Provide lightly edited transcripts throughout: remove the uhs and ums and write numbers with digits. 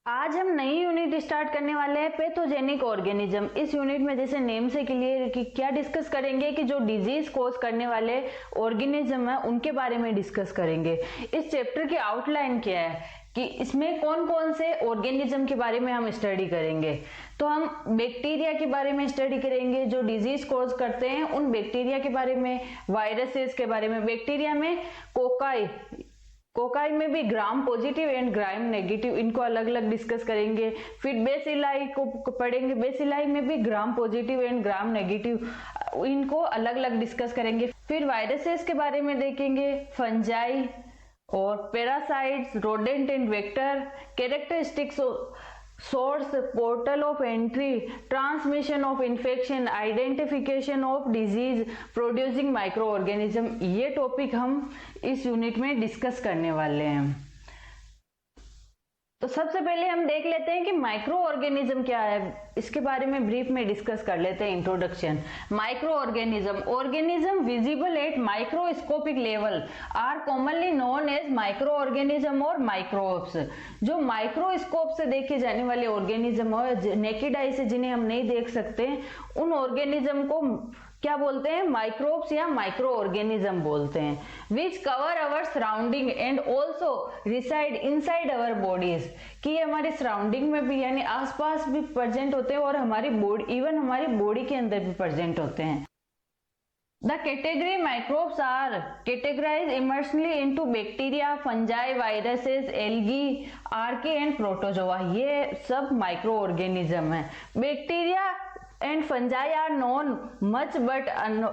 आज हम नई यूनिट स्टार्ट करने वाले हैं पैथोजेनिक ऑर्गेनिज्म। इस यूनिट में जैसे नेम से क्लियर कि क्या डिस्कस करेंगे कि जो डिजीज कोज करने वाले ऑर्गेनिज्म है उनके बारे में डिस्कस करेंगे। इस चैप्टर की आउटलाइन क्या है कि इसमें कौन कौन से ऑर्गेनिज्म के बारे में हम स्टडी करेंगे। तो हम बैक्टीरिया के बारे में स्टडी करेंगे जो डिजीज कोज करते हैं, उन बैक्टीरिया के बारे में, वायरसेस के बारे में। बैक्टीरिया में कोकाई में भी gram positive and gram negative, इनको अलग अलग डिस्कस करेंगे। फिर बेसिलाई को पढ़ेंगे, बेसिलाई में भी gram positive and gram negative, इनको अलग अलग डिस्कस करेंगे। फिर वायरसेस के बारे में देखेंगे, फंजाई और parasites, rodent and vector, characteristics, source, portal of entry, transmission of infection, identification of disease, producing micro organism, ये टॉपिक हम इस यूनिट में डिस्कस करने वाले हैं। तो सबसे पहले हम देख लेते हैं कि माइक्रो ऑर्गेनिज्म क्या है, इसके बारे में ब्रीफ में डिस्कस कर लेते हैं। Introduction. Micro organism visible at microscopic level are commonly known as micro organism और माइक्रोब्स। जो माइक्रोस्कोप से देखे जाने वाले ऑर्गेनिज्म और नेकेड आई से जिन्हें हम नहीं देख सकते, उन ऑर्गेनिज्म को क्या बोलते हैं? माइक्रोब्स या माइक्रो ऑर्गेनिज्म बोलते हैं। Which cover our surrounding and also reside inside our bodies, कि ये हमारे सराउंडिंग में भी यानी आसपास भी प्रेजेंट होते हैं और हमारी बॉडी, इवन हमारी बॉडी के अंदर भी प्रेजेंट होते हैं। The category microbes are categorized immersely into bacteria, fungi, viruses, algae, archaea and protozoa। ये सब माइक्रो ऑर्गेनिज्म है। Bacteria and fungi are known much but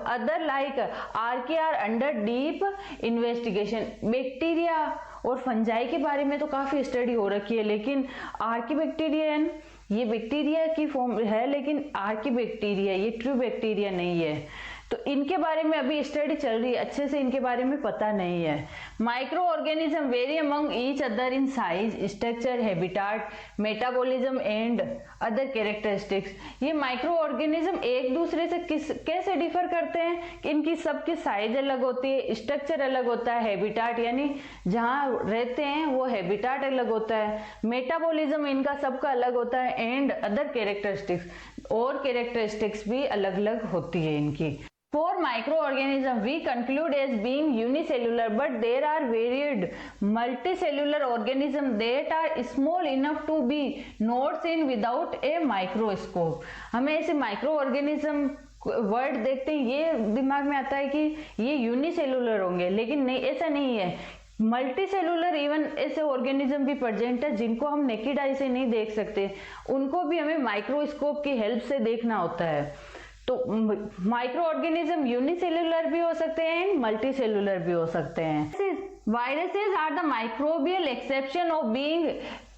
other like archaea are under deep investigation। Bacteria और fungi के बारे में तो काफी study हो रखी है, लेकिन आर्कीबैक्टीरियन ये बैक्टीरिया की फॉर्म है, लेकिन आर्कीबैक्टीरिया ये ट्रू बैक्टीरिया नहीं है। तो इनके बारे में अभी स्टडी चल रही है, अच्छे से इनके बारे में पता नहीं है। Micro organism very among each other in size, structure, habitat, metabolism and other characteristics. ये माइक्रो ऑर्गेनिज्म एक दूसरे से कैसे डिफर करते हैं कि इनकी सबकी साइज अलग होती है, स्ट्रक्चर अलग होता है, हैबिटाट यानी जहाँ रहते हैं वो हैबिटाट अलग होता है, मेटाबॉलिज्म इनका सबका अलग होता है, एंड अदर कैरेक्टरिस्टिक्स और कैरेक्टरिस्टिक्स भी अलग अलग होती है इनकी। For microorganisms, we conclude as being unicellular, but there are varied multicellular organisms that are small enough to be not seen without a microscope। हमें ऐसे माइक्रो ऑर्गेनिज्म वर्ड देखते हैं, ये दिमाग में आता है कि ये यूनिसेलुलर होंगे, लेकिन नहीं, ऐसा नहीं है। मल्टी सेलुलर इवन ऐसे ऑर्गेनिज्म भी प्रेजेंट है जिनको हम नेकेड आई से नहीं देख सकते, उनको भी हमें माइक्रोस्कोप की हेल्प से देखना होता है। तो माइक्रो ऑर्गेनिज्म यूनिसेलुलर भी हो सकते हैं एंड मल्टी सेलुलर भी हो सकते हैं। Viruses are the microbial exception of being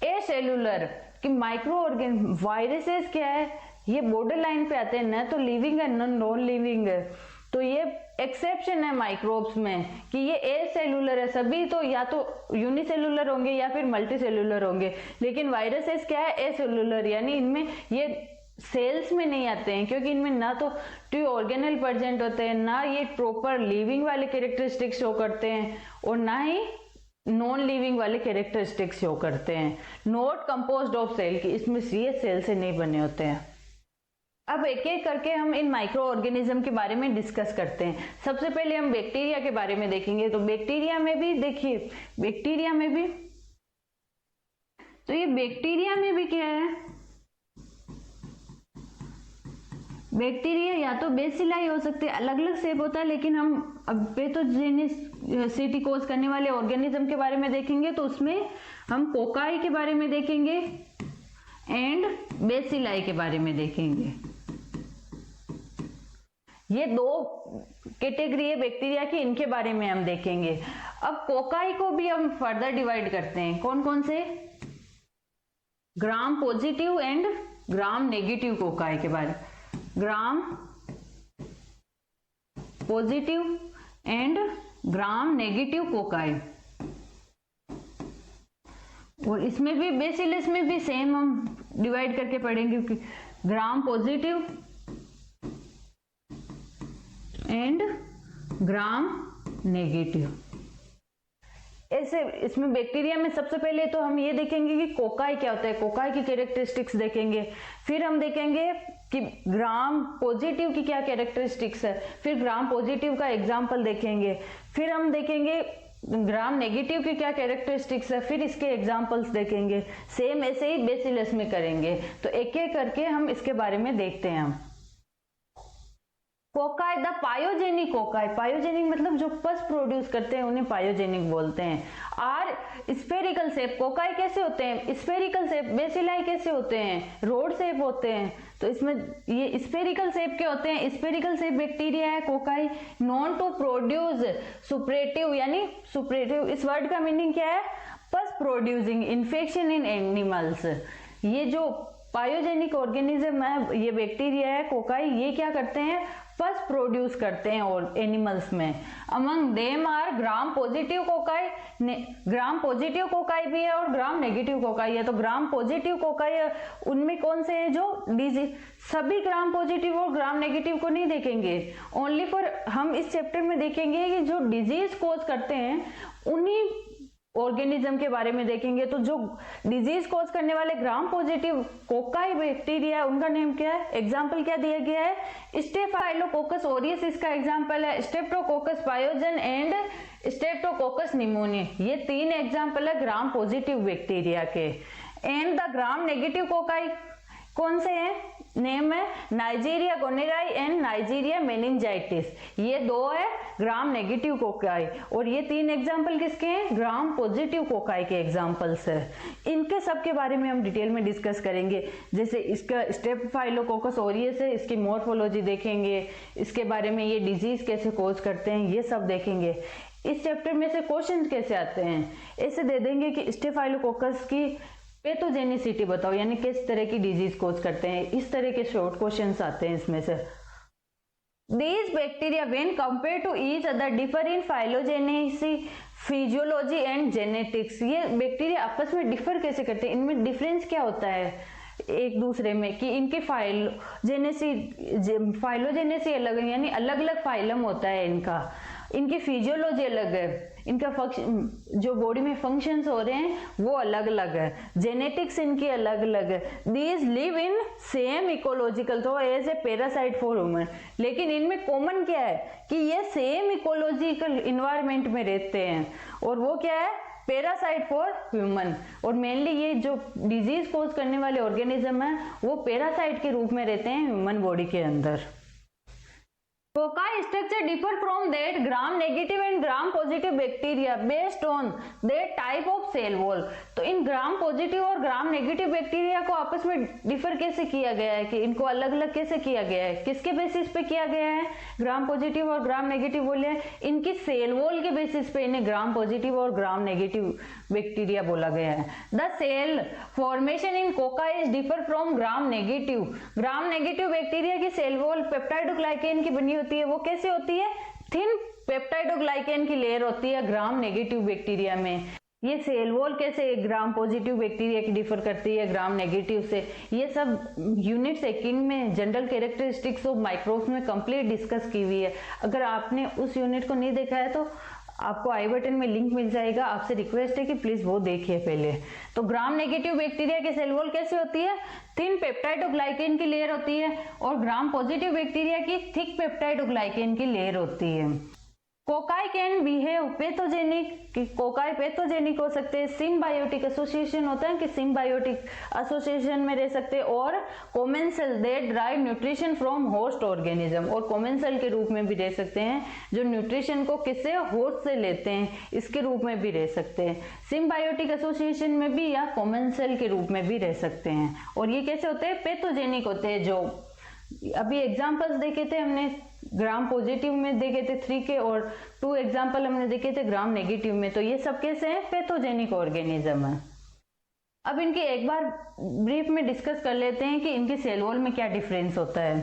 acellular. कि माइक्रो ऑर्गेनिज्म वायरसेस क्या है, ये बॉर्डर लाइन पे आते हैं, न तो लिविंग है न नॉन लिविंग है। तो ये एक्सेप्शन है माइक्रोब्स में कि ये ए सेलुलर है, सभी तो या तो यूनिसेलुलर होंगे या फिर मल्टी सेलुलर होंगे, लेकिन वायरसेस क्या है? ए सेलुलर, यानी इनमें ये सेल्स में नहीं आते हैं, क्योंकि इनमें ना तो टू ऑर्गेनल प्रेजेंट होते हैं, ना ये प्रॉपर लिविंग वाले कैरेक्टरिस्टिक्स शो करते हैं, और ना ही नॉन लिविंग वाले कैरेक्टरिस्टिक्स शो करते हैं। नॉट कंपोज्ड ऑफ सेल, की इसमें ये सेल से नहीं बने होते हैं। अब एक एक करके हम इन माइक्रो ऑर्गेनिज्म के बारे में डिस्कस करते हैं। सबसे पहले हम बैक्टीरिया के बारे में देखेंगे। तो बैक्टीरिया में भी देखिए, बैक्टीरिया में भी तो ये बैक्टीरिया में भी क्या है? बैक्टीरिया या तो बेसिलाई हो सकते हैं, अलग अलग शेप होता है, लेकिन हम अब पैथोजेनिसिटी कोज करने वाले ऑर्गेनिज्म के बारे में देखेंगे तो उसमें हम कोकाई के बारे में देखेंगे एंड बेसिलाई के बारे में देखेंगे। ये दो कैटेगरी है बैक्टीरिया की, इनके बारे में हम देखेंगे। अब कोकाई को भी हम फर्दर डिवाइड करते हैं, कौन कौन से? Gram positive and gram negative cocci के बारे में, gram positive and gram negative cocci. और इसमें भी बेसिलस में भी सेम हम डिवाइड करके पढ़ेंगे कि gram positive and gram negative. ऐसे इसमें बैक्टीरिया में सबसे पहले तो हम ये देखेंगे कि कोकाई क्या होता है, कोकाई की कैरेक्टरिस्टिक्स देखेंगे, फिर हम देखेंगे कि ग्राम पॉजिटिव की क्या कैरेक्टरिस्टिक्स है, फिर ग्राम पॉजिटिव का एग्जाम्पल देखेंगे, फिर हम देखेंगे ग्राम नेगेटिव की क्या कैरेक्टरिस्टिक्स है, फिर इसके एग्जाम्पल्स देखेंगे। सेम ऐसे ही बेसिलस में करेंगे। तो एक एक करके हम इसके बारे में देखते हैं। हम cocci, the pyogenic cocci, pyogenic मतलब जो पस प्रोड्यूस करते हैं उन्हें पायोजेनिक बोलते हैं। आर स्फेरिकल शेप, कोकाई कैसे होते हैं, स्फेरिकल शेप, बेसिलाई कैसे होते हैं, रोड शेप होते हैं। तो इसमें ये स्फेरिकल शेप के होते हैं, स्फेरिकल शेप बैक्टीरिया है cocci. Known to produce suppurative, यानी सुपरेटिव इस वर्ड का मीनिंग क्या है, पस प्रोड्यूसिंग इन्फेक्शन इन एनिमल्स। ये जो पायोजेनिक ऑर्गेनिज्म है, ये बैक्टीरिया है कोकाई, ये क्या करते हैं, पस प्रोड्यूस करते हैं और एनिमल्स में। Among them are gram positive cocci, gram positive cocci भी है और ग्राम नेगेटिव कोकाई है। तो ग्राम पॉजिटिव कोकाई उनमें कौन से हैं, जो डिजीज, सभी ग्राम पॉजिटिव और ग्राम नेगेटिव को नहीं देखेंगे, ओनली फॉर हम इस चैप्टर में देखेंगे कि जो डिजीज कोज करते हैं उन्हीं ऑर्गेनिज्म के बारे में देखेंगे। तो जो डिजीज कोज करने वाले ग्राम पॉजिटिव कोकाई बैक्टीरिया, उनका नेम क्या है, एग्जांपल क्या दिया गया है, स्टेफाइलोकोकस ओरियस इसका एग्जांपल है, स्ट्रेप्टोकोकस पायोजन एंड स्ट्रेप्टोकोकस निमोनिया, ये 3 एग्जांपल है ग्राम पॉजिटिव बैक्टीरिया के। And the gram negative cocci कौन से हैं, नेम है नाइजीरिया गोनेराई एंड नाइजीरिया मेनिंजाइटिस, ये 2 है ग्राम नेगेटिव कोकाई। और ये 3 एग्जाम्पल किसके हैं, ग्राम पॉजिटिव कोकाई के एग्जाम्पल्स है। इनके सब के बारे में हम डिटेल में डिस्कस करेंगे। जैसे इसका स्टेफाइलोकोकस ओरियस है, इसकी मॉर्फोलॉजी देखेंगे, इसके बारे में ये डिजीज कैसे कोज करते हैं ये सब देखेंगे। इस चैप्टर में से क्वेश्चन कैसे आते हैं, ऐसे दे देंगे कि स्टेफाइलोकोकस की पैथोजेनिसिटी बताओ, यानी किस तरह की डिजीज कोज करते हैं, इस तरह के शॉर्ट क्वेश्चंस आते हैं इसमें से। These bacteria when compared to each other differ in phylogenesis, physiology and genetics। ये बैक्टीरिया आपस में डिफर कैसे करते हैं, इनमें डिफरेंस क्या होता है एक दूसरे में, कि इनकी फाइलोजेनेसी अलग है, यानी अलग अलग फाइलम होता है इनका, इनकी फिजियोलॉजी अलग है, इनका जो बॉडी में फंक्शंस हो रहे हैं वो अलग अलग है, जेनेटिक्स इनकी अलग अलग है। These live in same ecological, तो as a parasite for human, लेकिन इनमें कॉमन क्या है कि ये सेम इकोलॉजिकल इन्वायरमेंट में रहते हैं, और वो क्या है, पैरासाइट फॉर ह्यूमन। और मेनली ये जो डिजीज कोज करने वाले ऑर्गेनिज्म है वो पैरासाइट के रूप में रहते हैं ह्यूमन बॉडी के अंदर। Cocci structure differ from that gram negative and gram positive bacteria based on their type of cell wall। तो इन ग्राम पॉजिटिव और ग्राम नेगेटिव बैक्टीरिया को आपस में डिफर कैसे किया गया है, कि इनको अलग अलग कैसे किया गया है, किसके बेसिस पे किया गया है, ग्राम पॉजिटिव और ग्राम नेगेटिव बोले, इनकी सेल वॉल के बेसिस पे इन्हें ग्राम पॉजिटिव और ग्राम नेगेटिव बैक्टीरिया बोला गया है। The cell formation in cocci is differ from gram negative. Gram negative bacteria की सेल वॉल पेप्टाइडोग्लाइकेन की बनी होती है, वो कैसे होती है, थिन पेप्टाइडोग्लाइकेन की लेयर होती है ग्राम नेगेटिव बैक्टीरिया में। ये सेल वॉल कैसे ग्राम पॉजिटिव बैक्टीरिया की डिफर करती है ग्राम नेगेटिव से, ये सब यूनिट सेकंड में जनरल कैरेक्टरिस्टिक्स ऑफ माइक्रोब्स में कंप्लीट डिस्कस की हुई है। अगर आपने उस यूनिट को नहीं देखा है तो आपको आई बटन में लिंक मिल जाएगा, आपसे रिक्वेस्ट है कि प्लीज वो देखिए पहले। तो ग्राम नेगेटिव बैक्टीरिया की सेल वॉल कैसे होती है, थिन पेप्टाइडोग्लाइकेन की लेयर होती है, और ग्राम पॉजिटिव बैक्टीरिया की थिक पेप्टाइडोग्लाइकेन की लेयर होती है। कोकाई कैन बिहेव पैथोजेनिक, कि कोकाई पैथोजेनिक हो सकते हैं, सिम्बायोटिक एसोसिएशन होता है कि सिम्बायोटिक एसोसिएशन में रह सकते हैं, और commensal they derive nutrition from host organism, और कोमेंसल के रूप में भी रह सकते हैं जो न्यूट्रिशन को किससे, होस्ट से लेते हैं, इसके रूप में भी रह सकते हैं, सिम्बायोटिक एसोसिएशन में भी या कोमेंसल के रूप में भी रह सकते हैं। और ये कैसे होते हैं, पैथोजेनिक होते हैं। जो अभी एग्जांपल्स देखे थे हमने ग्राम पॉजिटिव में देखे थे 3 के, और 2 एग्जांपल हमने देखे थे ग्राम नेगेटिव में, तो ये सब कैसे हैं, पैथोजेनिक ऑर्गेनिज्म है। अब इनकी एक बार ब्रीफ में डिस्कस कर लेते हैं कि इनकी सेल वॉल में क्या डिफरेंस होता है।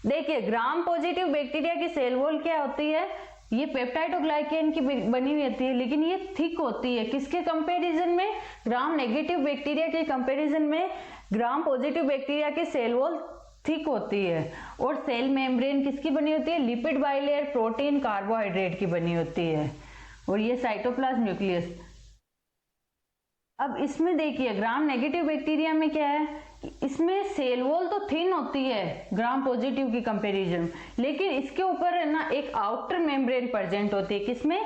देखिए ग्राम पॉजिटिव बैक्टीरिया की सेल वॉल क्या होती है, ये पेप्टाइडोग्लाइकेन की बनी हुई होती है, लेकिन ये थिक होती है, किसके कंपैरिजन में, ग्राम नेगेटिव बैक्टीरिया के कंपैरिजन में ग्राम पॉजिटिव बैक्टीरिया की सेल वॉल थिक होती है। और सेल मेम्ब्रेन किसकी बनी होती है, लिपिड बाइलेयर, प्रोटीन, कार्बोहाइड्रेट की बनी होती है। और ये साइटोप्लाज्म न्यूक्लियस, अब इसमें देखिए ग्राम नेगेटिव बैक्टीरिया में क्या है, इसमें सेल वॉल तो थिन होती है ग्राम पॉजिटिव की कंपैरिजन, लेकिन इसके ऊपर है ना एक आउटर मेम्ब्रेन प्रेजेंट होती है। किसमें?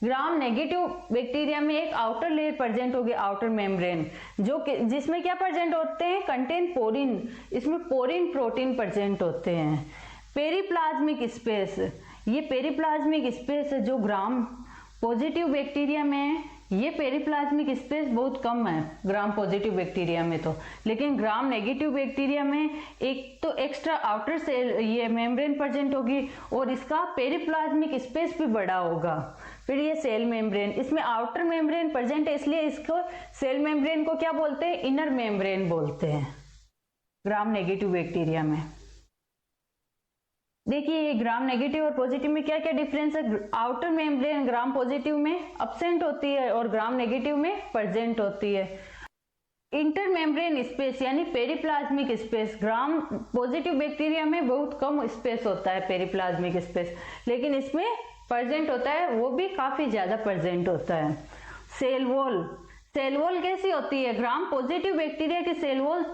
ग्राम नेगेटिव बैक्टीरिया में एक आउटर लेयर प्रेजेंट होगी, आउटर मेम्ब्रेन, जो जिसमें क्या प्रेजेंट होते हैं, कंटेन पोरिन, इसमें पोरिन प्रोटीन प्रेजेंट होते हैं। पेरिप्लाज्मिक स्पेस, ये पेरिप्लाज्मिक स्पेस है जो ग्राम पॉजिटिव बैक्टीरिया में है। ये पेरिप्लाज्मिक स्पेस बहुत कम है ग्राम पॉजिटिव बैक्टीरिया में तो, लेकिन ग्राम नेगेटिव बैक्टीरिया में एक तो एक्स्ट्रा आउटर सेल ये मेम्ब्रेन प्रेजेंट होगी और इसका पेरिप्लाज्मिक स्पेस भी बड़ा होगा। फिर ये सेल मेम्ब्रेन, इसमें आउटर मेम्ब्रेन प्रेजेंट है, इसलिए इसको सेल मेम्ब्रेन को क्या बोलते हैं, इनर मेम्ब्रेन बोलते हैं ग्राम नेगेटिव बैक्टीरिया में। देखिए ग्राम नेगेटिव और पॉजिटिव में क्या क्या डिफरेंस है। आउटर मेम्ब्रेन ग्राम पॉजिटिव में अब्सेंट होती है और ग्राम नेगेटिव में प्रेजेंट होती है। इंटर मेम्ब्रेन स्पेस यानी periplasmic space, gram positive bacteria में बहुत कम स्पेस होता है पेरिप्लाज्मिक स्पेस, लेकिन इसमें प्रेजेंट होता है, वो भी काफी ज्यादा प्रेजेंट होता है। सेल वॉल, सेल वॉल कैसी होती है, ग्राम पॉजिटिव बैक्टीरिया की सेल वॉल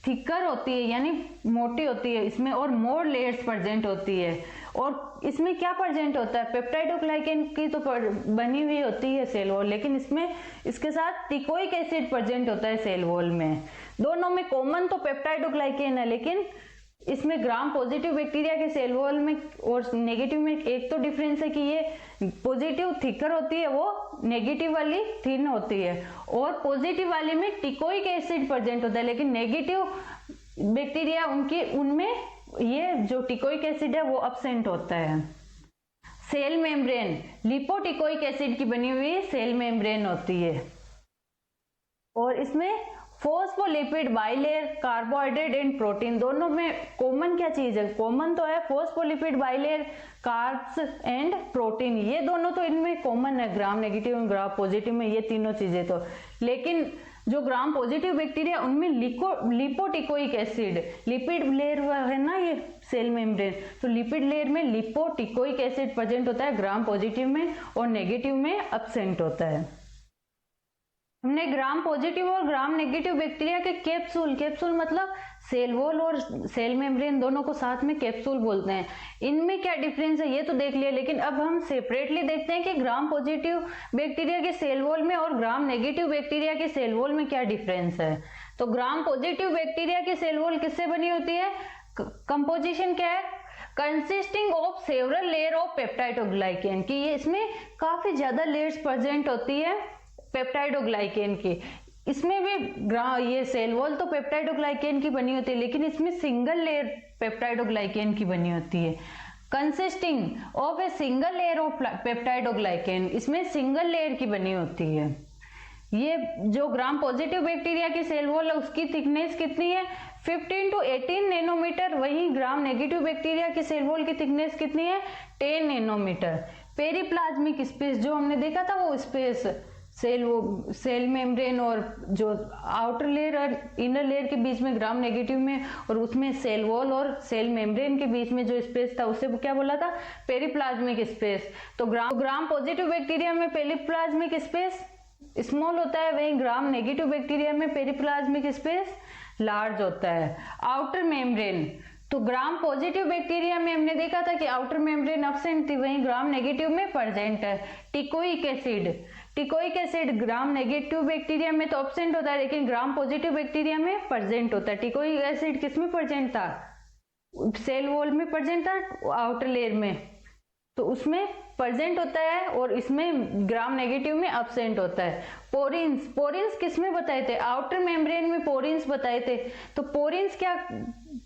थिकर होती है यानी मोटी होती है इसमें, और मोर लेयर्स प्रेजेंट होती है। और इसमें क्या प्रेजेंट होता है, पेप्टाइडोग्लाइकेन की तो बनी हुई होती है सेल वॉल, लेकिन इसमें इसके साथ टिकोइक एसिड प्रेजेंट होता है सेल वॉल में। दोनों में कॉमन तो पेप्टाइडोग्लाइकेन है, लेकिन इसमें ग्राम पॉजिटिव बैक्टीरिया के सेल वॉल में और नेगेटिव में एक तो डिफरेंस है कि ये पॉजिटिव थिकर होती है, वो नेगेटिव वाली थिन होती है, और पॉजिटिव वाली में टिकोइक एसिड प्रेजेंट होता है, लेकिन नेगेटिव बैक्टीरिया उनमें ये जो टिकोइक एसिड है वो अब्सेंट होता है। सेल मेम्ब्रेन लिपोटिकोइक एसिड की बनी हुई सेल मेम्ब्रेन होती है, और इसमें phospholipid bilayer, carbohydrate and protein, दोनों में कॉमन क्या चीज है, कॉमन तो है phospholipid bilayer, carbs and protein, ये दोनों तो इनमें कॉमन है ग्राम नेगेटिव और ग्राम पॉजिटिव में, ये तीनों चीजें तो। लेकिन जो ग्राम पॉजिटिव बैक्टीरिया उनमें लिपोटिकोइक एसिड, लिपिड लेयर है ना ये सेल मेम्ब्रेन, तो लिपिड लेयर में लिपोटिकोइक एसिड प्रेजेंट होता है ग्राम पॉजिटिव में, और नेगेटिव में अब्सेंट होता है। हमने ग्राम पॉजिटिव और ग्राम नेगेटिव बैक्टीरिया के कैप्सूल, कैप्सूल मतलब सेल वॉल और सेल मेम्ब्रेन दोनों को साथ में कैप्सूल बोलते हैं, इनमें क्या डिफरेंस है ये तो देख लिया, लेकिन अब हम सेपरेटली देखते हैं कि ग्राम पॉजिटिव बैक्टीरिया के सेल वॉल में और ग्राम नेगेटिव बैक्टीरिया के सेल वॉल में क्या डिफरेंस है। तो ग्राम पॉजिटिव बैक्टीरिया की सेल वॉल किससे बनी होती है, कंपोजिशन क्या है, consisting of several layer of peptidoglycan, की ये इसमें काफी ज्यादा लेयर्स प्रेजेंट होती है पेप्टाइडोग्लाइकेन की। इसमें भी ये सेल वॉल तो पेप्टाइडोग्लाइकेन की बनी होती है, लेकिन इसमें सिंगल लेयर पेप्टाइडोग्लाइकेन की बनी होती है। Consisting of a single layer of peptidoglycan, इसमें सिंगल लेयर की बनी होती है। ये जो ग्राम पॉजिटिव बैक्टीरिया की सेल वॉल है उसकी थिकनेस कितनी है, 15 to 18 नैनोमीटर, वहीं ग्राम नेगेटिव बैक्टीरिया की सेल वॉल की थिकनेस कितनी है, 10 नैनोमीटर। पेरिप्लाज्मिक स्पेस जो हमने देखा था वो स्पेस सेल मेम्ब्रेन और जो आउटर लेयर और इनर लेयर के बीच में ग्राम नेगेटिव में, और उसमें सेल वॉल और सेल मेम्ब्रेन के बीच में जो स्पेस था उसे क्या बोला था, पेरिप्लाज्मिक स्पेस। तो ग्राम पॉजिटिव बैक्टीरिया में पेरिप्लाज्मिक स्पेस स्मॉल होता है, वहीं ग्राम नेगेटिव बैक्टीरिया में पेरिप्लाज्मिक स्पेस लार्ज होता है। आउटर मेम्ब्रेन, तो ग्राम पॉजिटिव बैक्टीरिया में हमने देखा था कि आउटर मेम्ब्रेन अब्सेंट थी, वहीं ग्राम नेगेटिव में प्रेजेंट है। टिकोइक एसिड, टिकोइक एसिड ग्राम नेगेटिव बैक्टीरिया में तो अब्सेंट होता है, लेकिन ग्राम पॉजिटिव बैक्टीरिया में प्रेजेंट होता है। टिकोइक एसिड किसमें प्रेजेंट था, सेल वॉल में प्रेजेंट था, आउटर लेयर में, तो उसमें प्रेजेंट होता है, और इसमें ग्राम नेगेटिव में अब्सेंट होता है। पोरिन्स, पोरिन्स किसमें बताए थे, आउटर मेम्ब्रेन में पोरिन्स बताए थे। तो पोरिन्स क्या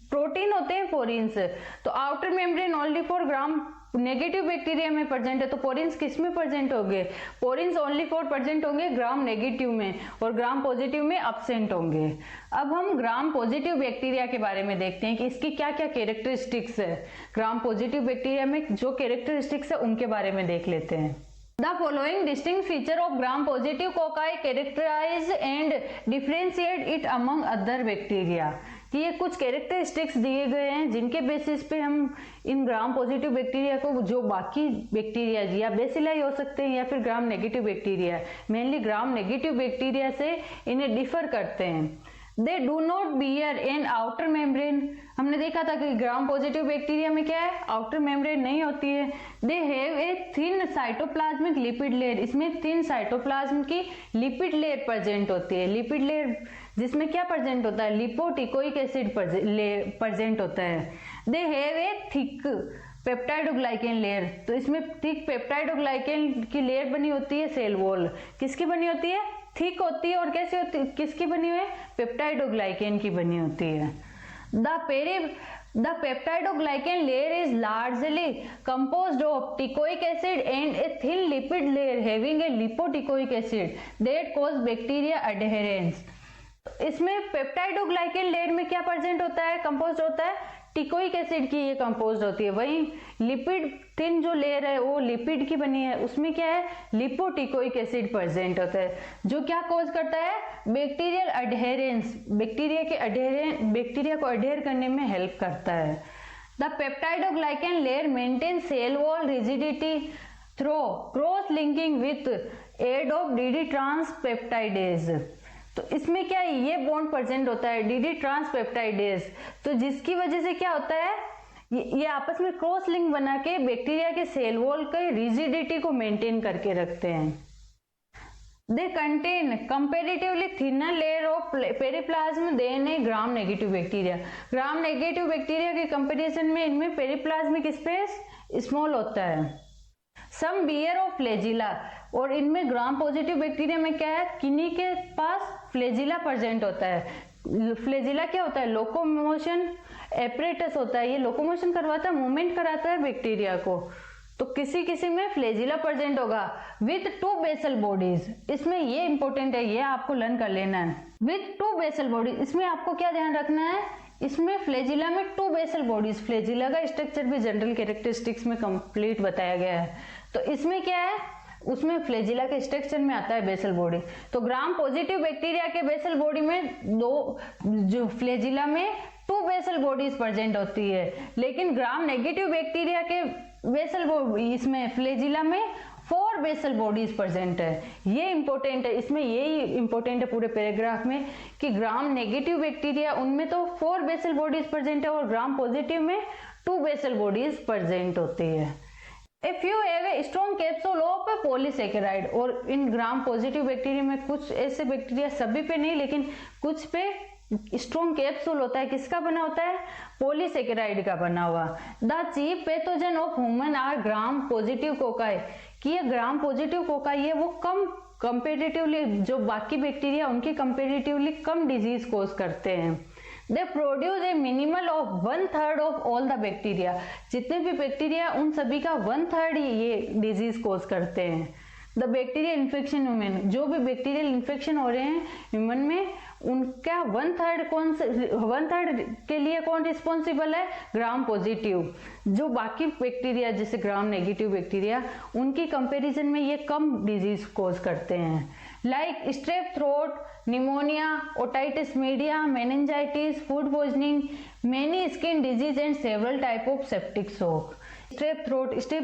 प्रोटीन होते हैं पोरिन्स, तो outer membrane only for gram negative bacteria में प्रेजेंट है, तो पोरिन्स किस में प्रेजेंट होंगे, पोरिन्स ओनली फॉर प्रेजेंट होंगे ग्राम नेगेटिव में, और ग्राम पॉजिटिव में अब्सेंट होंगे। अब हम ग्राम पॉजिटिव बैक्टीरिया के बारे में देखते हैं कि इसकी क्या क्या कैरेक्टरिस्टिक्स है, ग्राम पॉजिटिव बैक्टीरिया में जो कैरेक्टरिस्टिक्स है उनके बारे में देख लेते हैं। The following distinct feature of gram-positive cocci characterize and differentiate it among other bacteria. कि ये कुछ कैरेक्टरिस्टिक्स दिए गए हैं जिनके बेसिस पे हम इन ग्राम पॉजिटिव बैक्टीरिया को, जो बाकी बैक्टीरिया या बेसिलाई हो सकते हैं या फिर gram negative bacteria, mainly gram negative bacteria से इन्हें डिफर करते हैं। They do not bear an outer membrane. हमने देखा था कि ग्राम पॉजिटिव बैक्टीरिया में क्या है, आउटर मेम्ब्रेन नहीं होती है। They have a thin cytoplasmic lipid layer, इसमें थिन साइटोप्लाज्म की लिपिड लेयर प्रेजेंट होती है। लिपिड लेयर जिसमें क्या प्रेजेंट होता है, लिपोटिकोइक एसिड प्रेजेंट होता है। They have a thick peptidoglycan layer, तो इसमें थिक पेप्टाइडोग्लाइकेन की लेयर बनी होती है सेल वॉल। किसकी बनी होती है, थिक होती है। और कैसी होती है, किसकी बनी हुई है, पेप्टाइडोग्लाइकेन की बनी होती है। The peptidoglycan layer is largely composed of teichoic acid and a thin lipid layer having a lipoteichoic acid that cause bacteria adherence. इसमें पेप्टाइडोग्लाइकेन लेयर में क्या प्रेजेंट होता है, कंपोज्ड होता है टिकोइक एसिड की ये कंपोज्ड होती है। वहीं लिपिड थिन जो लेयर है वो लिपिड की बनी है, उसमें क्या है, लिपोटिकोइक एसिड प्रेजेंट होता है, जो क्या कॉज करता है, बैक्टीरियल अडहेरेंस, बैक्टीरिया को अडहेर करने में हेल्प करता है। The peptidoglycan layer maintain cell wall rigidity through cross linking with aid of DD transpeptidase. तो इसमें क्या है, ये बॉन्ड प्रेजेंट होता है डीडी ट्रांसपेप्टाइडेज, तो जिसकी वजह से क्या होता है, ये आपस में क्रॉस लिंक बना के बैक्टीरिया के सेल वॉल की रिजिडिटी को मेंटेन करके रखते हैं। They contain comparatively thinner layer of periplasm than a gram negative bacteria. Gram negative bacteria के कंपेरिजन में इनमें पेरिप्लाज्मिक स्पेस स्मॉल होता है। सम बियर ऑफ फ्लैजिला, और इनमें ग्राम पॉजिटिव बैक्टीरिया में क्या है, किन्हीं के पास फ्लैजिला प्रेजेंट होता है। फ्लैजिला क्या होता है, लोकोमोशन एपरेटस होता है, ये लोकोमोशन करवाता है, मूवमेंट कराता है बैक्टीरिया को। तो किसी किसी में फ्लैजिला प्रेजेंट होगा विथ 2 बेसल बॉडीज। इसमें ये इंपॉर्टेंट है, ये आपको लर्न कर लेना है, विथ 2 बेसल बॉडीज। इसमें आपको क्या ध्यान रखना है, इसमें फ्लैजिला में 2 बेसल बॉडीज, फ्लैजिला का स्ट्रक्चर भी जनरल कैरेक्टरिस्टिक्स में कंप्लीट बताया गया है। तो इसमें क्या है, उसमें फ्लैजिला के स्ट्रक्चर में आता है बेसल बॉडी। तो ग्राम पॉजिटिव बैक्टीरिया के बेसल बॉडी में जो फ्लैजिला में 2 बेसल बॉडीज प्रेजेंट होती है, लेकिन ग्राम नेगेटिव बैक्टीरिया के बेसल इसमें फ्लैजिला में 4 बेसल बॉडीज प्रेजेंट है। ये इंपॉर्टेंट है, इसमें यही इंपॉर्टेंट है पूरे पैराग्राफ में कि ग्राम नेगेटिव बैक्टीरिया उनमें तो 4 बेसल बॉडीज प्रेजेंट है और ग्राम पॉजिटिव में 2 बेसल बॉडीज प्रेजेंट होती है। If you have a strong capsule of a polysaccharide, और इन ग्राम पॉजिटिव बैक्टीरिया में कुछ ऐसे बैक्टीरिया, सभी पे नहीं लेकिन कुछ पे स्ट्रॉन्ग कैप्सूल होता है, किसका बना होता है, पॉलीसेकेराइड का बना हुआ। The chief pathogen of human are gram positive cocci, कि ये ग्राम पॉजिटिव कोकाई है वो कम कंपेरेटिवली, जो बाकी बैक्टीरिया उनके कंपेरेटिवली कम डिजीज कोज करते हैं। They produce a minimal of 1/3 of all the bacteria, जितने भी बैक्टीरिया उन सभी का 1/3 ही ये डिजीज कोज करते हैं। द बैक्टीरियल इन्फेक्शन ह्यूमन, जो भी बैक्टीरियल इन्फेक्शन हो रहे हैं ह्यूमन में, उनका 1/3 के लिए कौन रिस्पॉन्सिबल है, ग्राम पॉजिटिव। जो बाकी बैक्टीरिया जैसे ग्राम नेगेटिव बैक्टीरिया, उनकी कंपैरिजन में ये कम डिजीज कोज करते हैं, like strep throat, pneumonia, otitis media, meningitis, food poisoning, many skin disease and several type of septic shock. Strep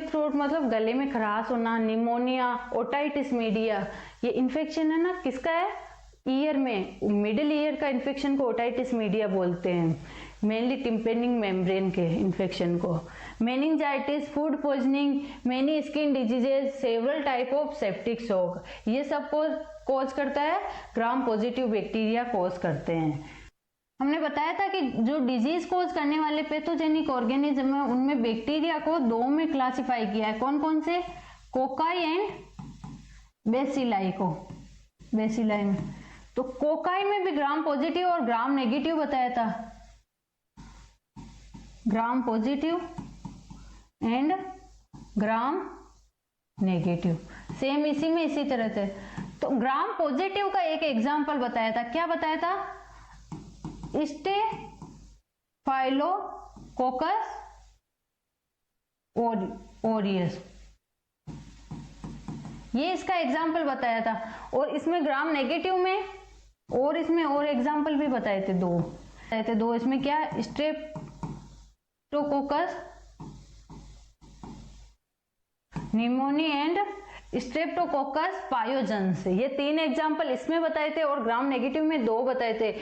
throat मतलब गले में खराश होना, निमोनिया, ओटाइटिस मीडिया, ये इन्फेक्शन है ना, किसका है, ईयर में, मिडिल ईयर का इन्फेक्शन को ओटाइटिस मीडिया बोलते हैं, मेनली टिम्पेनिक मेम्ब्रेन के इन्फेक्शन को। Meningitis, food poisoning, many skin diseases, several type of septic shock, ये सब को कॉज करता है ग्राम पॉजिटिव बैक्टीरिया कॉज करते हैं। हमने बताया था कि जो डिजीज कोज करने वाले पैथोजेनिक ऑर्गेनिज्म है उनमें बैक्टीरिया को 2 में क्लासिफाई किया है, कौन कौन से, कोकाई एंड बेसिलाई को, बेसिलाई में। तो कोकाई में भी ग्राम पॉजिटिव और ग्राम नेगेटिव बताया था, gram positive and gram negative, same इसी में इसी तरह से। तो ग्राम पॉजिटिव का एक एग्जांपल बताया था, क्या बताया था, स्टेफाइलोकोकस ओरियस, ये इसका एग्जाम्पल बताया था। और इसमें ग्राम नेगेटिव में और इसमें और एग्जाम्पल भी बताए थे 2, रहते दो, इसमें क्या Streptococcus pneumoniae and Streptococcus pyogenes, ये 3 एग्जाम्पल इसमें बताए थे और ग्राम नेगेटिव में 2 बताए थे,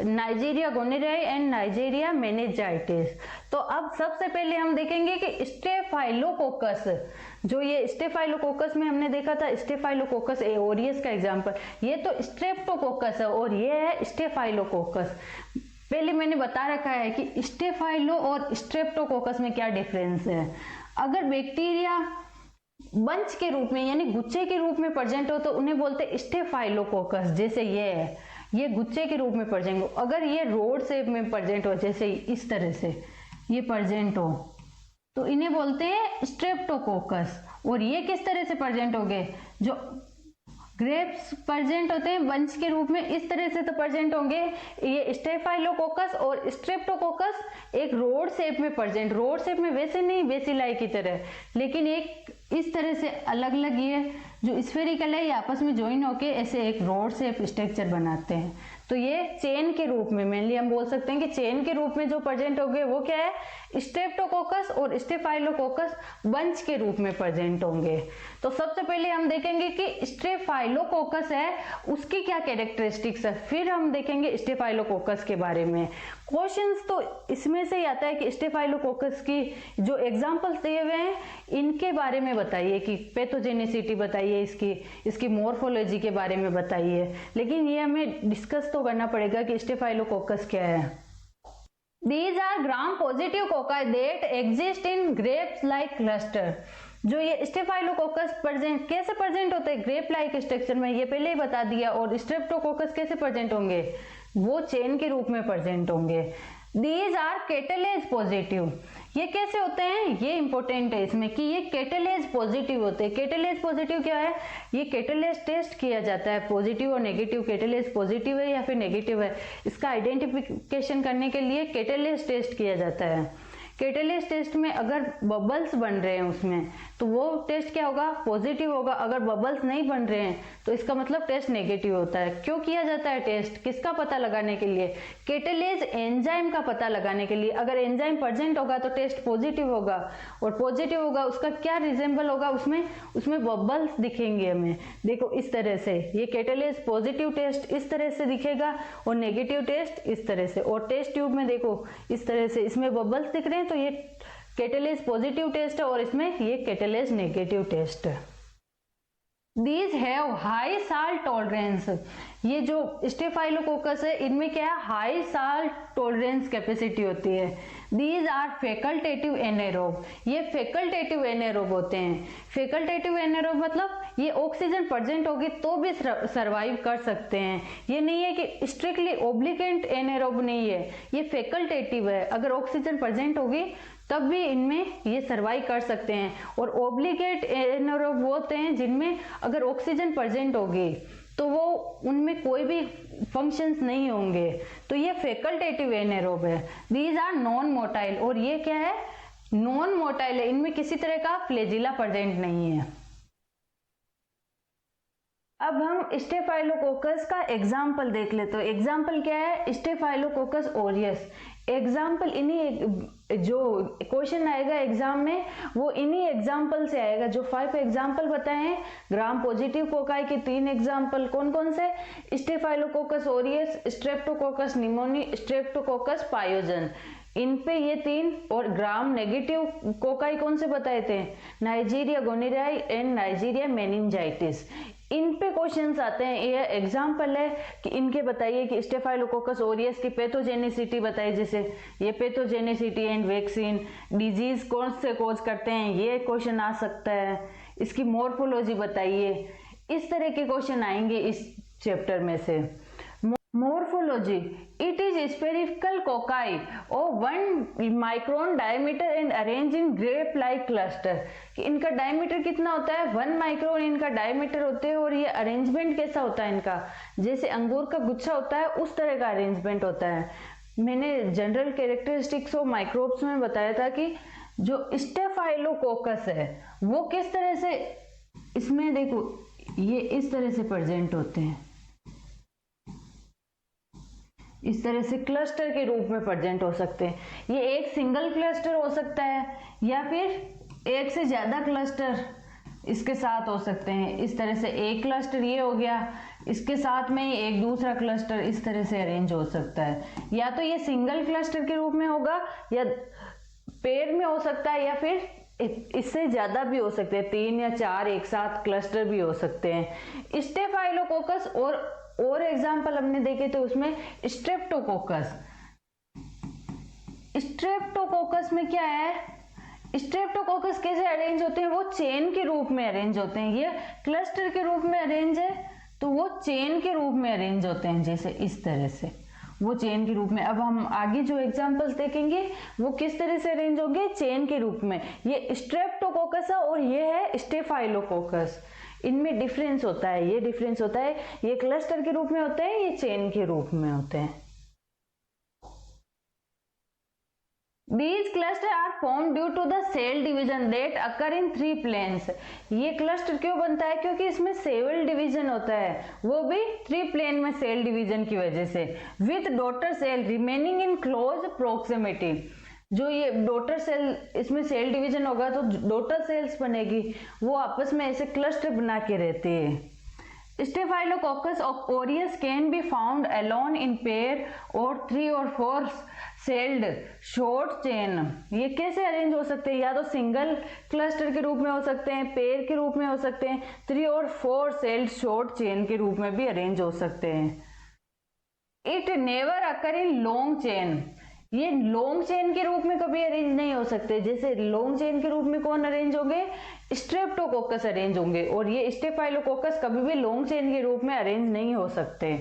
नाइजीरिया गोनेरियाई एंड नाइजीरिया मेनिंजाइटिस। तो अब सबसे पहले हम देखेंगे कि स्टेफाइलोकोकस, जो ये स्टेफाइलोकोकस में हमने देखा था स्टेफाइलोकोकस एओरियस का एग्जाम्पल, ये तो स्ट्रेप्टोकोकस है और ये है स्टेफाइलोकोकस। पहले मैंने बता रखा है कि स्टेफाइलो और स्ट्रेप्टोकोकस में क्या डिफरेंस है। अगर बैक्टीरिया बंच के रूप में यानी गुच्छे के रूप में प्रेजेंट हो तो उन्हें बोलते हैं स्टेफाइलोकोकस, जैसे ये है, ये गुच्छे के रूप में प्रेजेंट हो। अगर ये रोड शेप में प्रेजेंट हो, जैसे इस तरह से ये प्रेजेंट हो, तो इन्हें बोलते हैं स्ट्रेप्टोकोकस। और ये किस तरह से प्रेजेंट हो गए, जो ग्रेप्स प्रेजेंट होते हैं बंच के रूप में, इस तरह से तो प्रेजेंट होंगे। ये स्टेफाइलोकोकस और स्ट्रेप्टोकोकस एक रोड शेप में प्रेजेंट, रोड शेप में वैसे नहीं बेसिलाई की तरह, लेकिन एक इस तरह से अलग अलग ये जो स्फेरिकल है ये आपस में ज्वाइन होके ऐसे एक रोड शेप स्ट्रक्चर बनाते हैं। तो ये चेन के रूप में मेनली हम बोल सकते हैं कि चेन के रूप में जो प्रेजेंट होंगे वो क्या है, स्ट्रेप्टोकोकस और स्टेफाइलोकोकस बंच के रूप में प्रेजेंट होंगे। तो सबसे पहले हम देखेंगे कि स्टेफाइलोकोकस है उसकी क्या कैरेक्टरिस्टिक्स है, फिर हम देखेंगे स्टेफाइलोकोकस के बारे में। क्वेश्चंस तो इसमें से ही आता है कि स्टेफाइलोकोकस की जो एग्जांपल्स दिए हुए हैं इनके बारे में बताइए, कि पैथोजेनिसिटी बताइए, इसकी मॉर्फोलॉजी के बारे में बताइए, लेकिन ये हमें डिस्कस तो करना पड़ेगा कि स्टेफाइलोकोकस क्या है। These are gram positive cocci that exist in grapes like cluster। जो ये स्टेफाइलोकोकस प्रेजेंट कैसे प्रेजेंट होते हैं ग्रेप लाइक स्ट्रक्चर में, ये पहले ही बता दिया। और स्ट्रेप्टोकोकस कैसे प्रेजेंट होंगे, वो चेन के रूप में प्रेजेंट होंगे। These are कैटालेज पॉजिटिव, ये कैसे होते हैं, ये इंपॉर्टेंट है इसमें कि ये कैटालेज पॉजिटिव होते हैं। कैटालेज पॉजिटिव क्या है, ये कैटालेज टेस्ट किया जाता है, पॉजिटिव और नेगेटिव, कैटालेज पॉजिटिव है या फिर नेगेटिव है, इसका आइडेंटिफिकेशन करने के लिए कैटालेज टेस्ट किया जाता है। कैटालेज टेस्ट में अगर बबल्स बन रहे हैं उसमें तो वो टेस्ट क्या होगा, पॉजिटिव होगा। अगर बबल्स नहीं बन रहे हैं तो इसका मतलब टेस्ट नेगेटिव होता है। क्यों किया जाता है टेस्ट, किसका पता लगाने के लिए, कैटालेज एंजाइम का पता लगाने के लिए। अगर एंजाइम प्रेजेंट होगा तो टेस्ट पॉजिटिव होगा, और पॉजिटिव होगा उसका क्या रिजेंबल होगा, उसमें बबल्स दिखेंगे हमें। देखो इस तरह से ये कैटालेज पॉजिटिव टेस्ट इस तरह से दिखेगा और नेगेटिव टेस्ट इस तरह से। और टेस्ट ट्यूब में देखो इस तरह से इसमें बबल्स दिख रहे हैं, तो ये कैटालेज पॉजिटिव टेस्ट है और इसमें ये कैटालेज नेगेटिव टेस्ट है। These have high salt tolerance, ये जो स्टेफाइलोकोकस है इनमें क्या है, हाई साल्ट टॉलरेंस कैपेसिटी होती है। These are facultative anaerobe, ये फैकल्टेटिव एनेरोब होते हैं। फैकल्टेटिव एनेरोब मतलब ये ऑक्सीजन प्रेजेंट होगी तो भी सरवाइव कर सकते हैं। ये नहीं है कि स्ट्रिक्टली ओब्लिगेंट एनेरोब नहीं है, ये फैकल्टेटिव है। अगर ऑक्सीजन प्रेजेंट होगी तब भी इनमें ये सर्वाइव कर सकते हैं। और ओब्लिगेट एनेरोब वो होते हैं जिनमें अगर ऑक्सीजन प्रेजेंट होगी तो वो उनमें कोई भी फंक्शंस नहीं होंगे, तो ये फैकल्टेटिव एनेरोब है। दीज आर नॉन मोटाइल, और ये क्या है, नॉन मोटाइल है, इनमें किसी तरह का फ्लैजिला प्रेजेंट नहीं है। अब हम स्टेफाइलोकोकस का एग्जाम्पल देख लेते हैं। एग्जाम्पल क्या है, स्टेफाइलोकोकस ओरियस। एग्जाम्पल इन्हीं जो क्वेश्चन आएगा एग्जाम में वो इन्हीं एग्जाम्पल से आएगा। जो 5 एग्जाम्पल बताए हैं ग्राम पॉजिटिव कोकाई के 3 एग्जाम्पल कौन कौन से, Staphylococcus aureus, Streptococcus pneumoniae, Streptococcus pyogenes, इन पे ये 3। और ग्राम नेगेटिव कोकाई कौन से बताए थे, नाइजीरिया गोनेरियाई एंड नाइजीरिया मेनिंजाइटिस। इन पे क्वेश्चंस आते हैं। ये एग्जाम्पल है कि इनके बताइए कि स्टेफाइलोकोकस ओरियस की पैथोजेनिसिटी बताइए, जैसे ये पैथोजेनिसिटी एंड वैक्सीन, डिजीज कौन से कोज करते हैं, ये क्वेश्चन आ सकता है। इसकी मॉर्फोलॉजी बताइए, इस तरह के क्वेश्चन आएंगे इस चैप्टर में से। Morphology, it is spherical cocci और 1 micron diameter and arrange in grape like cluster. कि इनका डायमीटर कितना होता है, 1 माइक्रोन इनका डायमीटर होते हैं। और ये अरेंजमेंट कैसा होता है इनका, जैसे अंगूर का गुच्छा होता है उस तरह का अरेंजमेंट होता है। मैंने जनरल कैरेक्टरिस्टिक्स ऑफ माइक्रोब्स में बताया था कि जो स्टेफाइलोकोकस है वो किस तरह से, इसमें देखो ये इस तरह से प्रेजेंट होते हैं, इस तरह से क्लस्टर के रूप में प्रेजेंट हो सकते हैं। ये एक सिंगल क्लस्टर हो सकता है या फिर एक से ज्यादा क्लस्टर इसके साथ हो सकते हैं। इस तरह से एक क्लस्टर ये हो गया, इसके साथ में एक दूसरा क्लस्टर इस तरह से अरेंज हो सकता है। या तो ये सिंगल क्लस्टर के रूप में होगा या पेयर में हो सकता है या फिर इससे ज्यादा भी हो सकते हैं, 3 या 4 एक साथ क्लस्टर भी हो सकते हैं। स्टेफाइलोकोकस और एग्जाम्पल हमने देखे तो उसमें स्ट्रेप्टोकोकस। स्ट्रेप्टोकोकस में क्या है, स्ट्रेप्टोकोकस कैसे अरेंज होते हैं, वो चेन के रूप में अरेंज होते हैं। ये क्लस्टर के रूप में अरेंज है तो वो चेन के रूप में अरेंज होते हैं, जैसे इस तरह से वो चेन के रूप में। अब हम आगे जो एग्जांपल्स देखेंगे वो किस तरह से अरेंज होंगे, चेन के रूप में। ये स्ट्रेप्टोकोकस है और ये है स्टेफाइलोकोकस। इनमें डिफरेंस होता है, ये डिफरेंस होता है, ये क्लस्टर के रूप में होते हैं, ये चेन के रूप में होते हैं। These clusters are formed due to the cell division that occur in 3 planes. ये क्लस्टर क्यों बनता है, क्योंकि इसमें सेल डिवीजन होता है, वो भी 3 प्लेन में सेल डिवीजन की वजह से। With daughter cell remaining in close proximity. जो ये डॉटर सेल, इसमें सेल डिवीजन होगा तो डॉटर सेल्स बनेगी, वो आपस में ऐसे क्लस्टर बना के रहते हैं। Staphylococcus aureus can be found alone in pair or 3 or 4 celled short chain। ये कैसे अरेंज हो सकते हैं, या तो सिंगल क्लस्टर के रूप में हो सकते हैं, पेयर के रूप में हो सकते हैं, 3 और 4 सेल्ड शॉर्ट चेन के रूप में भी अरेंज हो सकते हैं। It never occur in long chain. ये लॉन्ग चेन के रूप में कभी अरेंज नहीं हो सकते। जैसे लॉन्ग चेन के रूप में कौन अरेंज होंगे, स्ट्रेप्टोकोकस अरेंज होंगे, और ये स्टेफाइलोकोकस कभी भी लॉन्ग चेन के रूप में अरेंज नहीं हो सकते।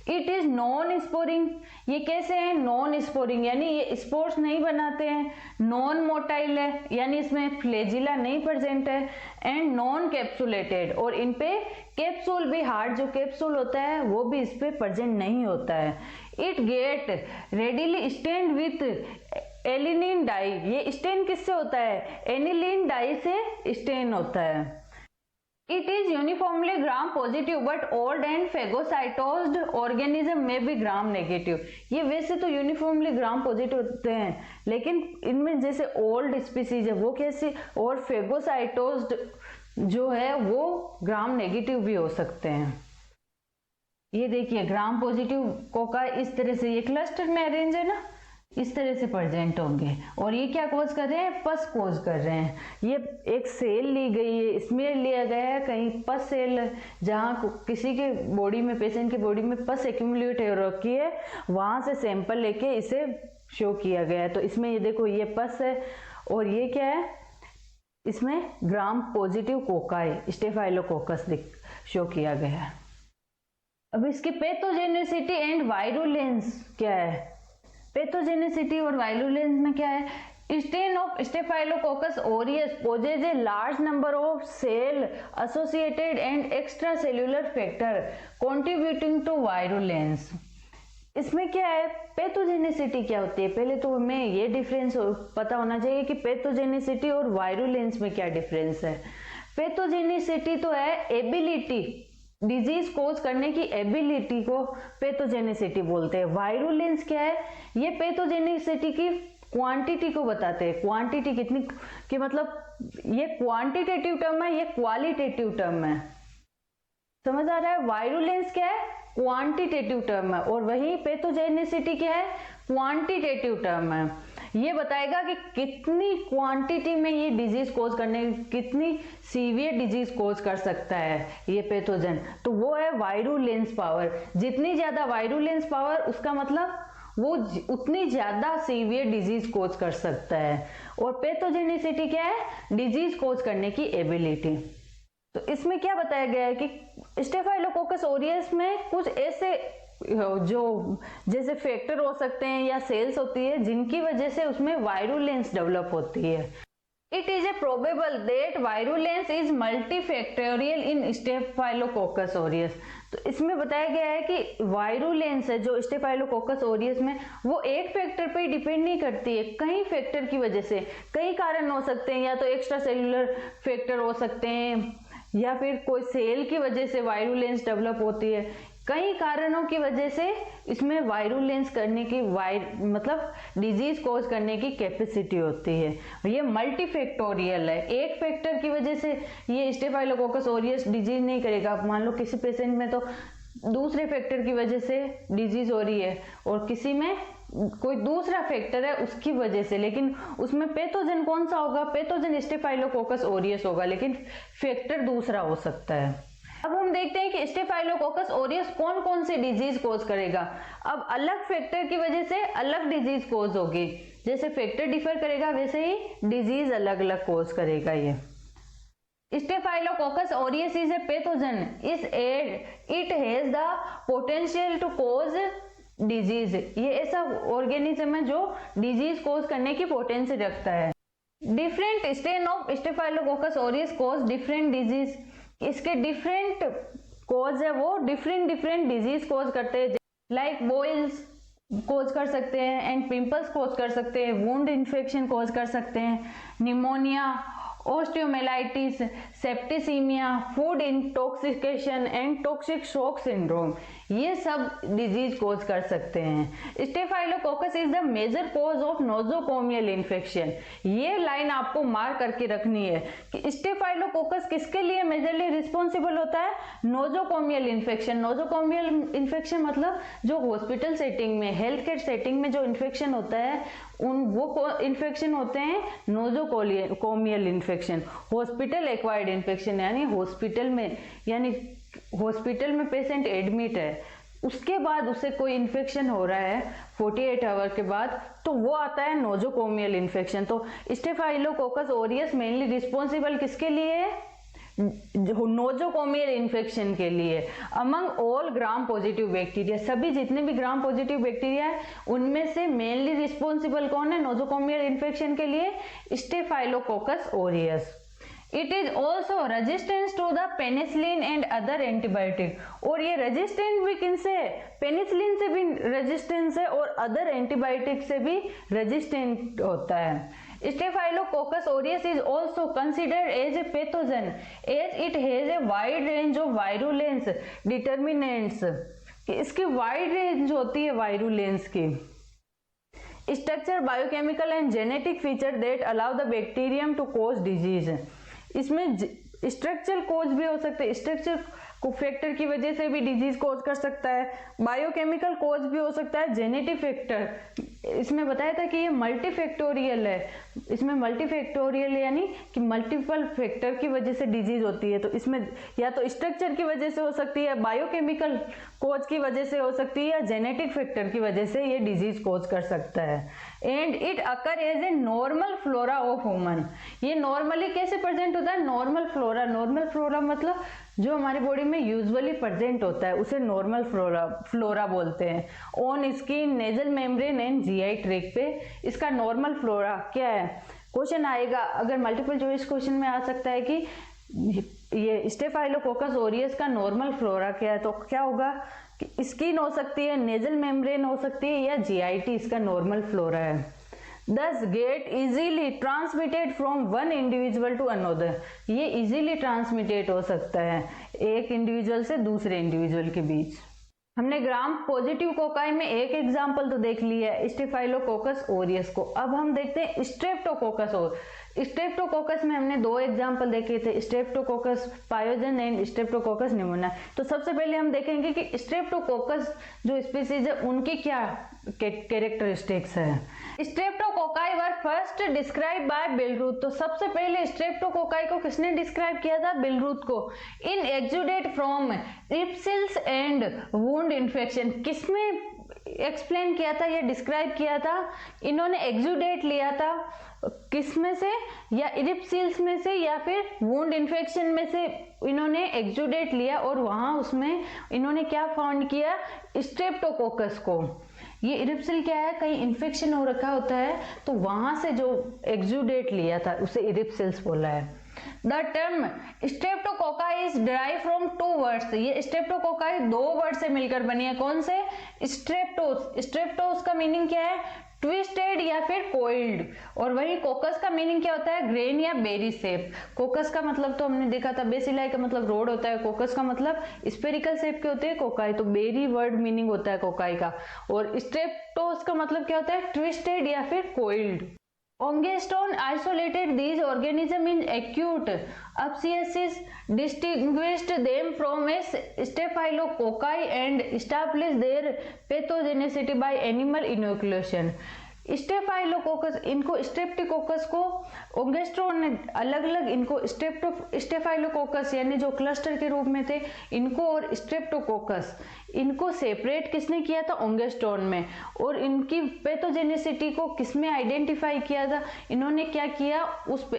It is non sporing. ये कैसे है, नॉन स्पोरिंग, यानी ये स्पोर्स नहीं बनाते हैं। नॉन मोटाइल है, यानी इसमें फ्लैजिला नहीं प्रेजेंट है। एंड नॉन कैप्सुलेटेड, और इन पे कैप्सूल भी, हार्ड जो कैप्सूल होता है वो भी इस पे प्रेजेंट नहीं होता है। It get readily stained with aniline dye. ये स्टेन किससे होता है, एनिलीन डाई से स्टेन होता है। It is uniformly gram positive but old and phagocytosed organism में भी ग्राम नेगेटिव। ये वैसे तो यूनिफॉर्मली ग्राम पॉजिटिव होते हैं, लेकिन इनमें जैसे ओल्ड स्पीसीज है वो कैसे, और फेगोसाइटोज्ड जो है वो ग्राम नेगेटिव भी हो सकते हैं। ये देखिए ग्राम पॉजिटिव कोका इस तरह से, ये क्लस्टर में अरेंज है ना, इस तरह से प्रेजेंट होंगे, और ये क्या कोज कर रहे हैं, पस कोज कर रहे हैं। ये एक सेल ली गई है, इसमें लिया गया है कहीं पस सेल, जहाँ किसी के बॉडी में, पेशेंट की बॉडी में पस एक्यूमुलेट हो रखी है, वहां से सैंपल लेके इसे शो किया गया है। तो इसमें ये देखो ये पस है, और ये क्या है, इसमें ग्राम पॉजिटिव कोका है, स्टेफाइलोकोकस शो किया गया है। अब इसकी पैथोजेनिसिटी एंड वायरुलेंस क्या है, पैथोजेनिसिटी और वायरुलेंस में क्या है, strain of Staphylococcus aureus possesses a large number of cell associated and extracellular factor contributing to virulence. इसमें क्या है, पैथोजेनिसिटी क्या होती है, पहले तो हमें ये डिफरेंस पता होना चाहिए कि पैथोजेनिसिटी और वायरुलेंस में क्या डिफरेंस है। पैथोजेनिसिटी तो है एबिलिटी, डिजीज कोज करने की एबिलिटी को पैथोजेनिसिटी बोलते हैं। वायरुलेंस क्या है, ये पैथोजेनिसिटी की क्वांटिटी को बताते हैं। क्वांटिटी कितनी कि मतलब ये क्वांटिटेटिव टर्म है, ये क्वालिटेटिव टर्म है, समझ आ रहा है। वायरुलेंस क्या है, क्वांटिटेटिव टर्म है, और वही पैथोजेनिसिटी क्या है, क्वांटिटेटिव टर्म है। ये बताएगा कि कितनी क्वांटिटी में ये डिजीज कोज करने, कितनी सीवियर डिजीज कोज कर सकता है ये पैथोजन, तो वो है वायरुलेंस पावर। जितनी ज्यादा वायरुलेंस पावर, उसका मतलब वो उतनी ज्यादा सीवियर डिजीज कोज कर सकता है। और पैथोजेनिसिटी क्या है, डिजीज कोज करने की एबिलिटी। तो इसमें क्या बताया गया है कि स्टेफाइलोकोकस ऑरियस में कुछ ऐसे जो जैसे फैक्टर हो सकते हैं या सेल्स होती है जिनकी वजह से उसमें वायरुलेंस डेवलप होती है। It is a probable that virulence is multifactorial in staphylococcus aureus. तो इसमें बताया गया है कि वायरुलेंस है जो स्टेफाइलोकोकस ऑरियस में, वो एक फैक्टर पे डिपेंड नहीं करती है, कई फैक्टर की वजह से, कई कारण हो सकते हैं, या तो एक्स्ट्रा सेल्यूलर फैक्टर हो सकते हैं, या फिर कोई सेल की वजह से वायरुलेंस डेवलप होती है, कई कारणों की वजह से इसमें वायरुलेंस करने की मतलब डिजीज कॉज करने की कैपेसिटी होती है। ये मल्टीफैक्टोरियल है, एक फैक्टर की वजह से ये स्टेफाइलोकोकस ऑरियस डिजीज नहीं करेगा। मान लो किसी पेशेंट में तो दूसरे फैक्टर की वजह से डिजीज हो रही है और किसी में कोई दूसरा फैक्टर है उसकी वजह से, लेकिन उसमें पैथोजन कौन सा होगा? पैथोजन स्टेफाइलोकोकस ऑरियस होगा, लेकिन फैक्टर दूसरा हो सकता है। अब हम देखते हैं कि स्टेफाइलोकोकस ऑरियस कौन कौन से डिजीज कॉज करेगा। अब अलग फैक्टर की वजह से अलग डिजीज कॉज होगी, जैसे फैक्टर डिफर करेगा वैसे ही डिजीज अलग अलग कॉज करेगा। ये Staphylococcus aureus is a pathogen it has the potential to cause disease. ये ऐसा ऑर्गेनिज्म है जो डिजीज कॉज करने की पोटेंशियल रखता है। Different strain of Staphylococcus aureus cause different disease. इसके डिफरेंट कॉज है, वो डिफरेंट डिजीज कॉज करते हैं, लाइक बॉइल्स कॉज कर सकते हैं एंड पिंपल्स कॉज कर सकते हैं, वुंड इन्फेक्शन कॉज कर सकते हैं, pneumonia, osteomyelitis, septicaemia, food intoxication and toxic shock syndrome, ये सब डिजीज कॉज कर सकते हैं। Staphylococcus is the major cause of nosocomial infection. ये लाइन आपको मार्क करके रखनी है कि स्टेफाइलोकोकस किसके लिए मेजरली रिस्पॉन्सिबल होता है? Nosocomial infection. नोजोकोमियल इन्फेक्शन मतलब जो हॉस्पिटल सेटिंग में, हेल्थ केयर सेटिंग में जो इन्फेक्शन होता है वो इन्फेक्शन होते हैं nosocomial infection. Hospital acquired infection यानी हॉस्पिटल में पेशेंट एडमिट है, उसके बाद उसे कोई इन्फेक्शन हो रहा है 48 आवर के बाद, तो वो आता है नोजोकोमियल इन्फेक्शन। तो स्टेफाइलोकोकस ऑरियस मेनली रिस्पॉन्सिबल किसके लिए है? नोजोकोमियल इन्फेक्शन के लिए। Among all gram positive bacteria, सभी जितने भी ग्राम पॉजिटिव बैक्टीरिया है उनमें से मेनली रिस्पॉन्सिबल कौन है नोजोकोमियल इन्फेक्शन के लिए? Staphylococcus aureus. It is also resistance to the penicillin and other antibiotic. और ये रेजिस्टेंट भी किनसे है? पेनिसिलिन से भी रेजिस्टेंस है और अदर एंटीबायोटिक से भी रेजिस्टेंट होता है। Staphylococcus aureus is also considered as a pathogen as it has a wide range of virulence determinants। इसकी वाइड रेंज होती है वायरुलेंस की। Structure, biochemical and genetic feature that allow the bacterium to cause disease. इसमें structural cause भी हो सकते हैं, structure को फैक्टर की वजह से भी डिजीज कॉज कर सकता है, बायोकेमिकल कॉज भी हो सकता है, जेनेटिक फैक्टर। इसमें बताया था कि ये मल्टीफैक्टोरियल है, इसमें मल्टीफैक्टोरियल यानी कि मल्टीपल फैक्टर की वजह से डिजीज होती है। तो इसमें या तो स्ट्रक्चर की वजह से हो सकती है, बायोकेमिकल कॉज की वजह से हो सकती है, या जेनेटिक फैक्टर की वजह से ये डिजीज कॉज कर सकता है। And it occur as a normal flora of human. ये नॉर्मली कैसे प्रेजेंट होता है? नॉर्मल फ्लोरा मतलब जो हमारी बॉडी में यूजुअली प्रेजेंट होता है उसे नॉर्मल फ्लोरा बोलते हैं। On skin, nasal membrane and GI tract पे इसका नॉर्मल फ्लोरा क्या है? क्वेश्चन आएगा, अगर मल्टीपल चॉइस क्वेश्चन में आ सकता है कि ये स्टेफाइलोकोकस ऑरियस का नॉर्मल फ्लोरा क्या है, तो क्या होगा कि स्किन हो सकती है, नेजल मेम्ब्रेन हो सकती है, या जीआईटी इसका नॉर्मल फ्लोरा है। Thus get easily transmitted from one individual to another। ये easily transmitted हो सकता है एक इंडिविजुअल से दूसरे इंडिविजुअल के बीच। हमने ग्राम पॉजिटिव कोकाई में एक एग्जाम्पल तो देख लिया है स्टेफाइलोकोकस ऑरियस को। अब हम देखते हैं स्ट्रेप्टोकोकस। और स्ट्रेप्टोकोकस में हमने दो एग्जाम्पल देखे थे, स्ट्रेप्टोकोकस पायोजन एंड स्ट्रेप्टोकोकस निमोनिया। तो सबसे पहले हम देखेंगे कि स्ट्रेप्टोकोकस जो स्पीसीज है उनकी क्या कैरेक्टरिस्टिक्स है। Streptococci were first describe by Billroth. तो सबसे पहले स्ट्रेप्टोकोकाई को किसने डिस्क्राइब किया था? बिलरूथ को। In exudate from erysipelas and wound infection. किसने एक्सप्लेन किया था, ये डिस्क्राइब किया था? इन्होंने एक्सुडेट लिया था किस में से? या इरिप्सिल्स में से या फिर वुंड इन्फेक्शन में से इन्होंने एक्सुडेट लिया और वहां उसमें इन्होंने क्या फाउंड किया? स्ट्रेप्टोकोकस को। ये इरिप्सिल क्या है? कहीं इन्फेक्शन हो रखा होता है तो वहां से जो एक्सुडेट लिया था उसे इरिप्सिल्स बोला है। The term streptococci is derive from two words. ये स्ट्रेप्टोकोकाई दो वर्ड से मिलकर बनी है। कौन से? स्ट्रेप्टोस। स्ट्रेप्टोस का मीनिंग क्या है? ट्विस्टेड या फिर कोइल्ड। और वही कोकस का मीनिंग क्या होता है, ग्रेन या बेरी शेप। कोकस का मतलब तो हमने देखा था, बेसिलाई का मतलब रोड होता है, कोकस का मतलब स्फेरिकल शेप के होते हैं कोकाई, तो बेरी वर्ड मीनिंग होता है कोकाई का। और स्ट्रेप्टोस का मतलब क्या होता है, ट्विस्टेड या फिर coiled. Ongeston isolated these organisms in acute abscesses, distinguished them from staphylococci and established their pathogenicity by animal inoculation. Staphylococcus, इनको स्ट्रेप्टोकोकस को ओंगेस्ट्रोन ने अलग अलग इनको स्टेफाइलोकोकस यानी जो क्लस्टर के रूप में थे इनको, और स्ट्रेप्टोकोकस इनको सेपरेट किसने किया था, ओंगेस्ट्रोन में। और इनकी पैथोजेनिसिटी को किसमें आइडेंटिफाई किया था, इन्होंने क्या किया,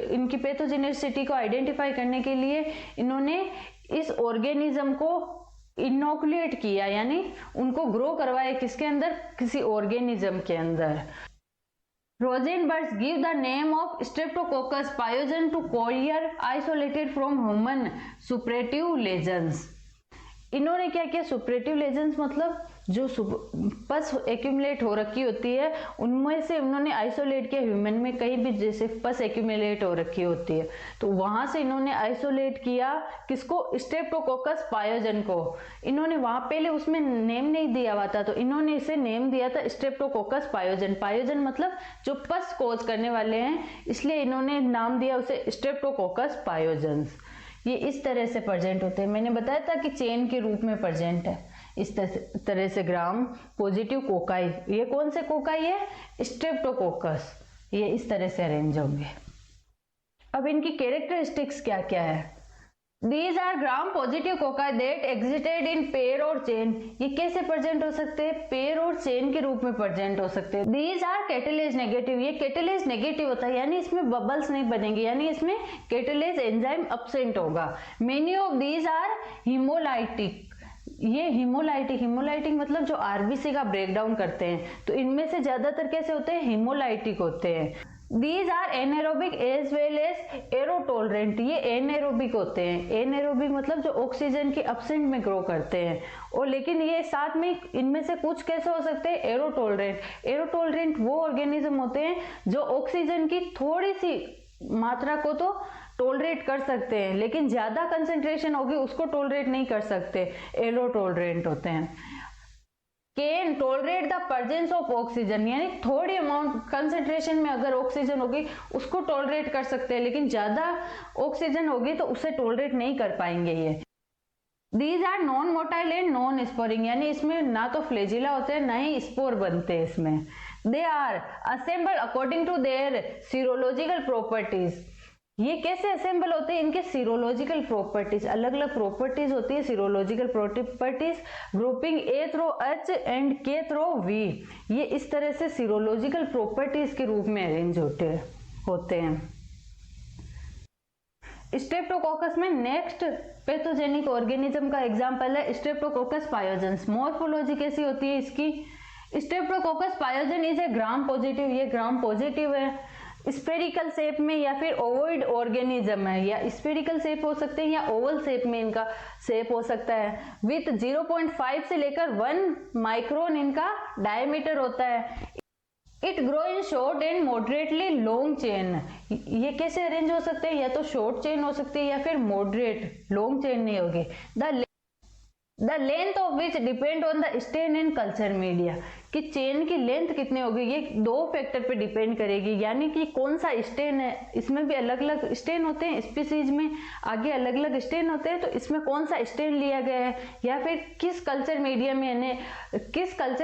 इनकी पैथोजेनिसिटी को आइडेंटिफाई करने के लिए इन्होंने इस ऑर्गेनिज्म को इनोकुलेट किया, यानी उनको ग्रो करवाया किसके अंदर, किसी ऑर्गेनिज्म के अंदर। Rosenberg give the name of Streptococcus pyogenes to collier isolated from human suppurative lesions। इन्होंने क्या किया, सुपरेटिव लेजेंस मतलब जो पस एक्यूमुलेट हो रखी होती है उनमें से उन्होंने आइसोलेट किया ह्यूमन में, कहीं भी जैसे पस एक्यूमुलेट हो रखी होती है तो वहां से इन्होंने आइसोलेट किया किसको, स्ट्रेप्टोकोकस पायोजन को। इन्होंने वहां पहले उसमें नेम नहीं दिया हुआ था तो इन्होंने इसे नेम दिया था स्ट्रेप्टोकोकस पायोजन। पायोजन मतलब जो पस कोज करने वाले हैं, इसलिए इन्होंने नाम दिया उसे स्ट्रेप्टोकोकस पायोजन्स। ये इस तरह से प्रेजेंट होते हैं, मैंने बताया था कि चेन के रूप में प्रेजेंट है इस तरह से। ग्राम पॉजिटिव कोकाई, ये कौन से कोकाई है, स्ट्रेप्टोकोकस, ये इस तरह से अरेंज होंगे। अब इनकी कैरेक्टरिस्टिक्स क्या क्या है, These are gram positive cocci that existed in pair और chain। ये कैसे प्रेजेंट हो सकते हैं, पेयर और चेन के रूप में प्रेजेंट हो सकते हैं। These are catalase negative, ये catalase नेगेटिव होता है यानी इसमें बबल्स नहीं बनेंगे, यानी इसमें catalase एंजाइम absent होगा। Many of these are hemolytic, ये हिमोलाइटिक मतलब जो आरबीसी का ब्रेकडाउन करते हैं, तो इनमें से ज्यादातर कैसे होते हैं, हिमोलाइटिक होते हैं। These are anaerobic as well as aerotolerant, ये एनएरोबिक होते हैं। एनएरोबिक मतलब जो ऑक्सीजन की एब्सेंट में ग्रो करते हैं, और लेकिन ये साथ में इनमें से कुछ कैसे हो सकते हैं, एरोटोलरेंट। एरोटोलरेंट वो ऑर्गेनिज्म होते हैं जो ऑक्सीजन की थोड़ी सी मात्रा को तो टोलरेट कर सकते हैं, लेकिन ज्यादा कंसेंट्रेशन होगी उसको टोलरेट नहीं कर सकते, एरोटोलरेंट होते हैं। Can tolerate the presence of oxygen, यानी थोड़ी अमाउंट कंसेंट्रेशन में अगर ऑक्सीजन होगी उसको टोलरेट कर सकते हैं, लेकिन ज्यादा ऑक्सीजन होगी तो उसे टोलरेट नहीं कर पाएंगे ये। These are non motile and non sporing, यानी इसमें ना तो फ्लेजिला होते हैं ना ही स्पोर बनते हैं इसमें। They are assembled according to their serological properties, ये कैसे असेंबल होते हैं, इनके सीरोलॉजिकल प्रॉपर्टीज, अलग अलग प्रॉपर्टीज होती है serological properties. Grouping A through H and K through V, ये इस तरह से सीरोलॉजिकल प्रॉपर्टीज के रूप में अरेंज होते हैं। स्ट्रेप्टोकोकस में नेक्स्ट पैथोजेनिक ऑर्गेनिज्म का एग्जांपल है स्ट्रेप्टोकोकस पायोजेंस। मॉर्फोलॉजी कैसी होती है इसकी, Streptococcus pyogenes is a gram positive, ये ग्राम पॉजिटिव है, स्फेरिकल शेप में या फिर ओवॉइड ऑर्गेनिज्म है, या स्फेरिकल शेप हो सकते हैं या ओवल शेप में इनका शेप हो सकता है। विथ 0.5 से लेकर 1 माइक्रोन इनका डायमीटर होता है। It grow in short and moderately long chain, ये कैसे अरेंज हो सकते हैं, या तो शॉर्ट चेन हो सकती है या फिर मॉडरेट, लॉन्ग चेन नहीं होगी। The length of which depend on the stain and culture media, कि चेन की लेंथ कितनी होगी ये 2 फैक्टर पे डिपेंड करेगी, यानी कि कौन सा स्टेन है, इसमें भी अलग अलग स्टेन होते हैं, स्पीसीज में आगे अलग अलग स्टेन होते हैं, तो इसमें कौन सा स्टेन लिया गया है या फिर किस कल्चर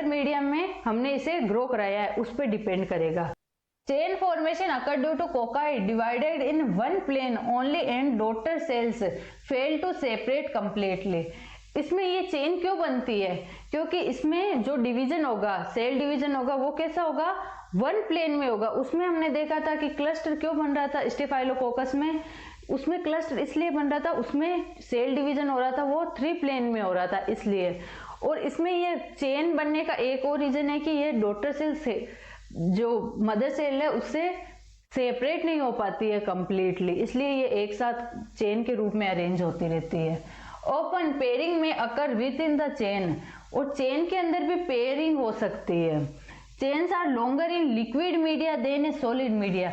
मीडियम में हमने इसे ग्रो कराया है उस पर डिपेंड करेगा। Chain formation occur due to cocci divided in one plane only and daughter cells fail to separate completely. इसमें ये चेन क्यों बनती है, क्योंकि इसमें जो डिवीजन होगा, सेल डिवीजन होगा, वो कैसा होगा, 1 प्लेन में होगा। उसमें हमने देखा था कि क्लस्टर क्यों बन रहा था स्टेफाइलोकोकस में, उसमें क्लस्टर इसलिए बन रहा था, उसमें सेल डिवीजन हो रहा था वो 3 प्लेन में हो रहा था इसलिए। और इसमें ये चेन बनने का एक और रीजन है कि ये डॉटर सेल से जो मदर सेल है उससे सेपरेट नहीं हो पाती है कंप्लीटली, इसलिए ये एक साथ चेन के रूप में अरेंज होती रहती है। ओपन पेयरिंग में occur within the chain, और चेन के अंदर भी पेयरिंग हो सकती है। Chains are longer in liquid media than a solid media.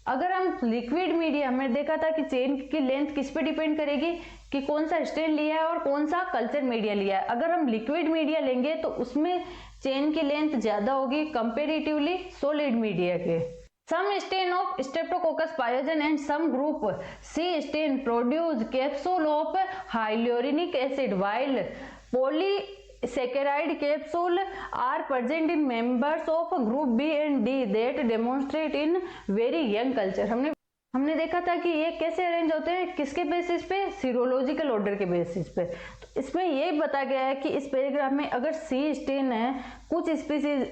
अगर हम लिक्विड मीडिया में देखा था कि चेन की लेंथ किस पे डिपेंड करेगी कि कौन सा स्टेन लिया है और कौन सा कल्चर मीडिया लिया है। अगर हम लिक्विड मीडिया लेंगे तो उसमें चेन की लेंथ ज्यादा होगी कंपेरेटिवली सॉलिड मीडिया के। Some strain of Streptococcus pyogenes and some group C strain produce capsule of hyaluronic acid, while polysaccharide capsule are present in members of group B and D that demonstrate in very young culture। हमने देखा था कि ये कैसे arrange होते हैं, किसके basis पे, सीरोलॉजिकल ऑर्डर के बेसिस पे। तो इसमें ये बता गया है कि इस पैराग्राफ में अगर सी स्टेन है कुछ स्पीसीज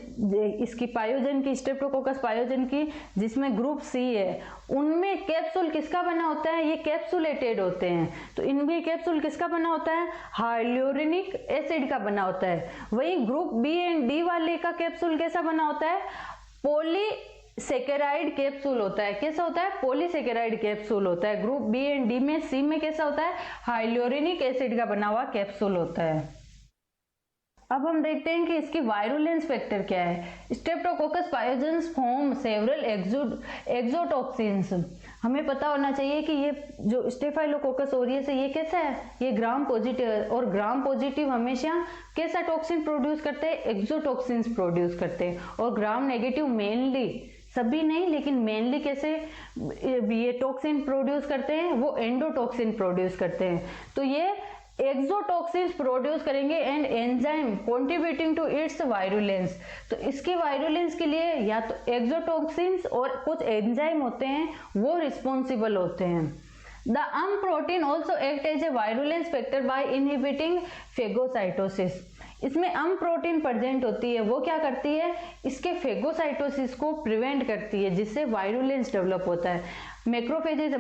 इसकी पायोजन की, स्ट्रेप्टोकोकस पायोजन की, जिसमें ग्रुप सी है, उनमें कैप्सूल किसका बना होता है, ये कैप्सुलेटेड होते हैं। तो इनमें कैप्सूल किसका बना होता है, हाइल्यूरोनिक एसिड का बना होता है। वही ग्रुप बी एंड डी वाले का कैप्सूल कैसा बना होता है, पॉलीसेकेराइड कैप्सूल होता है। कैसा होता है, पॉलीसेकेराइड कैप्सूल होता है। ग्रुप बी एंड डी में, सी में कैसा होता है, हाइल्यूरोनिक एसिड का बना हुआ कैप्सूल होता है। अब हम देखते हैं कि इसकी वायरुलेंस फैक्टर क्या है। Streptococcus pyogenes form several exotoxins. हमें पता होना चाहिए कि ये जो स्टेफाइलोकोकस ओरियस है ये कैसा है, ये ग्राम पॉजिटिव है, और ग्राम पॉजिटिव हमेशा कैसा टॉक्सिन प्रोड्यूस करते हैं, एक्सोटॉक्सिन्स प्रोड्यूस करते हैं। और ग्राम नेगेटिव मेनली, सभी नहीं लेकिन मेनली कैसे ये टॉक्सिन प्रोड्यूस करते हैं, वो एंडोटॉक्सिन प्रोड्यूस करते हैं। तो ये एक्सोटॉक्सिन्स प्रोड्यूस करेंगे and enzyme contributing to its virulence. तो इसकी वायरुलेंस के लिए या तो एक्सोटॉक्सिन्स और कुछ एंजाइम होते हैं वो रिस्पॉन्सिबल होते हैं। The protein also act as a virulence factor by inhibiting phagocytosis. इसमें प्रोटीन प्रेजेंट होती है, वो क्या करती है, इसके फेगोसाइटोसिस को प्रिवेंट करती है, जिससे वायरुलेंस डेवलप होता है। मैक्रोफेजेज